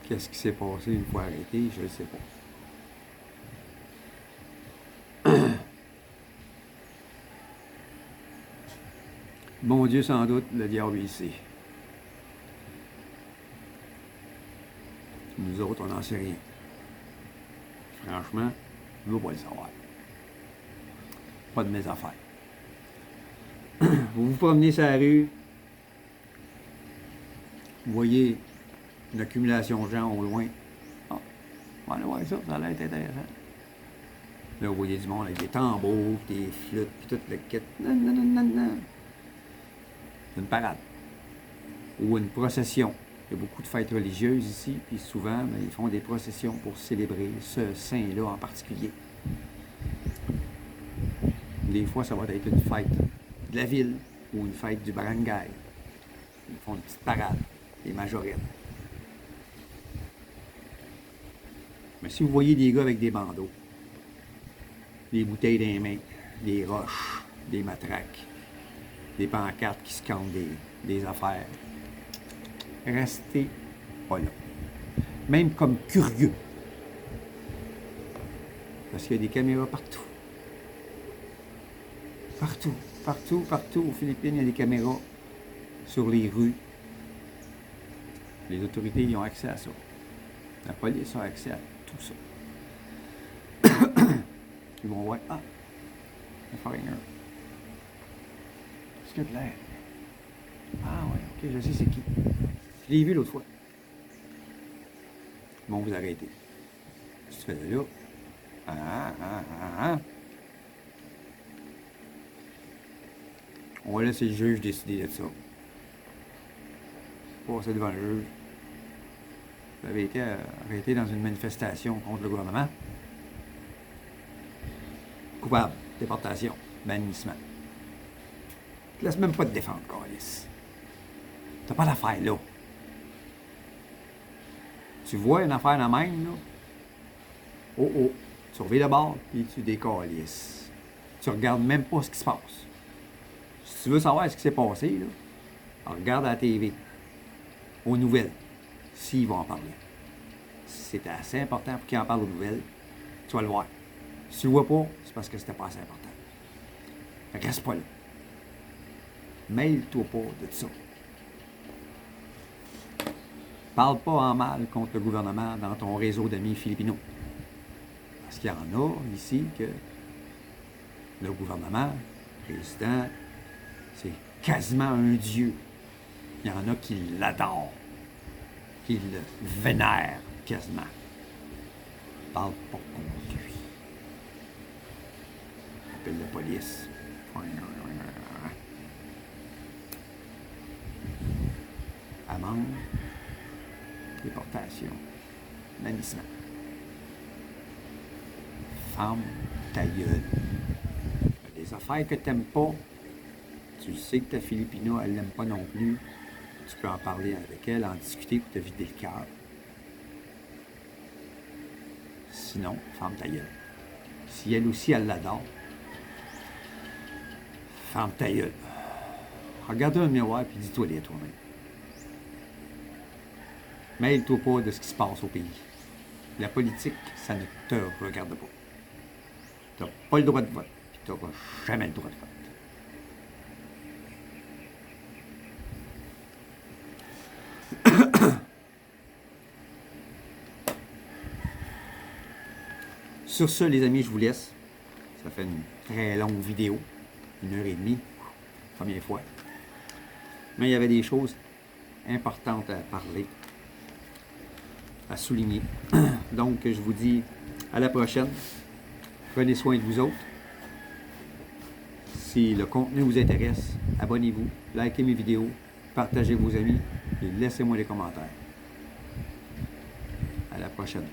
Qu'est-ce qui s'est passé une fois arrêté, je ne sais pas. Bon Dieu, sans doute, le diable ici. Nous autres, on n'en sait rien. Franchement, je ne veux pas le savoir. Pas de mes affaires. Vous vous promenez sur la rue, vous voyez une accumulation de gens au loin. Ah, on va aller voir ça, ça a l'air intéressant. Là, vous voyez du monde avec des tambours, des flûtes, puis toute le kit. Non, non, non, non, non. Une parade. Ou une procession. Il y a beaucoup de fêtes religieuses ici, puis souvent, ils font des processions pour célébrer ce saint-là en particulier. Des fois, ça va être une fête de la ville ou une fête du barangay. Ils font une petite parade, des majorettes. Mais si vous voyez des gars avec des bandeaux, des bouteilles dans les mains, des roches, des matraques, des pancartes qui scandent des affaires, restez pas là. Même comme curieux. Parce qu'il y a des caméras partout. Partout, partout, partout. Aux Philippines, il y a des caméras sur les rues. Les autorités y ont accès à ça. La police a accès à tout ça. Ils vont voir, un foreigner. Qu'est-ce qu'il y a de l'air? Ok, je sais c'est qui. Je l'ai vu l'autre fois. Bon, vous arrêtez. Qu'est-ce que tu fais là? Ah. On va laisser le juge décider de ça. Passer devant le juge. Vous avez été arrêté dans une manifestation contre le gouvernement. Coupable, déportation, bannissement. Je te laisse même pas te défendre, Carlis. T'as pas d'affaire là. Tu vois une affaire dans la main, là? Oh, tu reviens de bord, puis tu décalisses. Tu regardes même pas ce qui se passe. Si tu veux savoir ce qui s'est passé, là, regarde à la TV, aux nouvelles, s'ils vont en parler. Si c'est assez important pour qu'ils en parlent aux nouvelles, tu vas le voir. Si tu le vois pas, c'est parce que c'était pas assez important. Fait que reste pas là. Mêle-toi pas de ça. Parle pas en mal contre le gouvernement dans ton réseau d'amis philippins. Parce qu'il y en a ici que le gouvernement, le président, c'est quasiment un dieu. Il y en a qui l'adorent, qui le vénèrent quasiment. Parle pas contre lui. Appelle la police. Amende, déportation, bannissement. Ferme ta gueule. Des affaires que t'aimes pas, tu sais que ta Philippina, elle l'aime pas non plus. Tu peux en parler avec elle, en discuter pour te vider le cœur. Sinon, ferme ta gueule. Si elle aussi, elle l'adore, ferme ta gueule. Regarde dans le miroir et dis-toi les toi-même. Mêle-toi pas de ce qui se passe au pays. La politique, ça ne te regarde pas. Tu n'as pas le droit de vote, puis tu n'auras jamais le droit de vote. Sur ce, les amis, je vous laisse. Ça fait une très longue vidéo, 1h30, première fois. Mais il y avait des choses importantes à parler, à souligner. Donc, je vous dis à la prochaine. Prenez soin de vous autres. Si le contenu vous intéresse, abonnez-vous, likez mes vidéos, partagez vos amis et laissez-moi des commentaires. À la prochaine.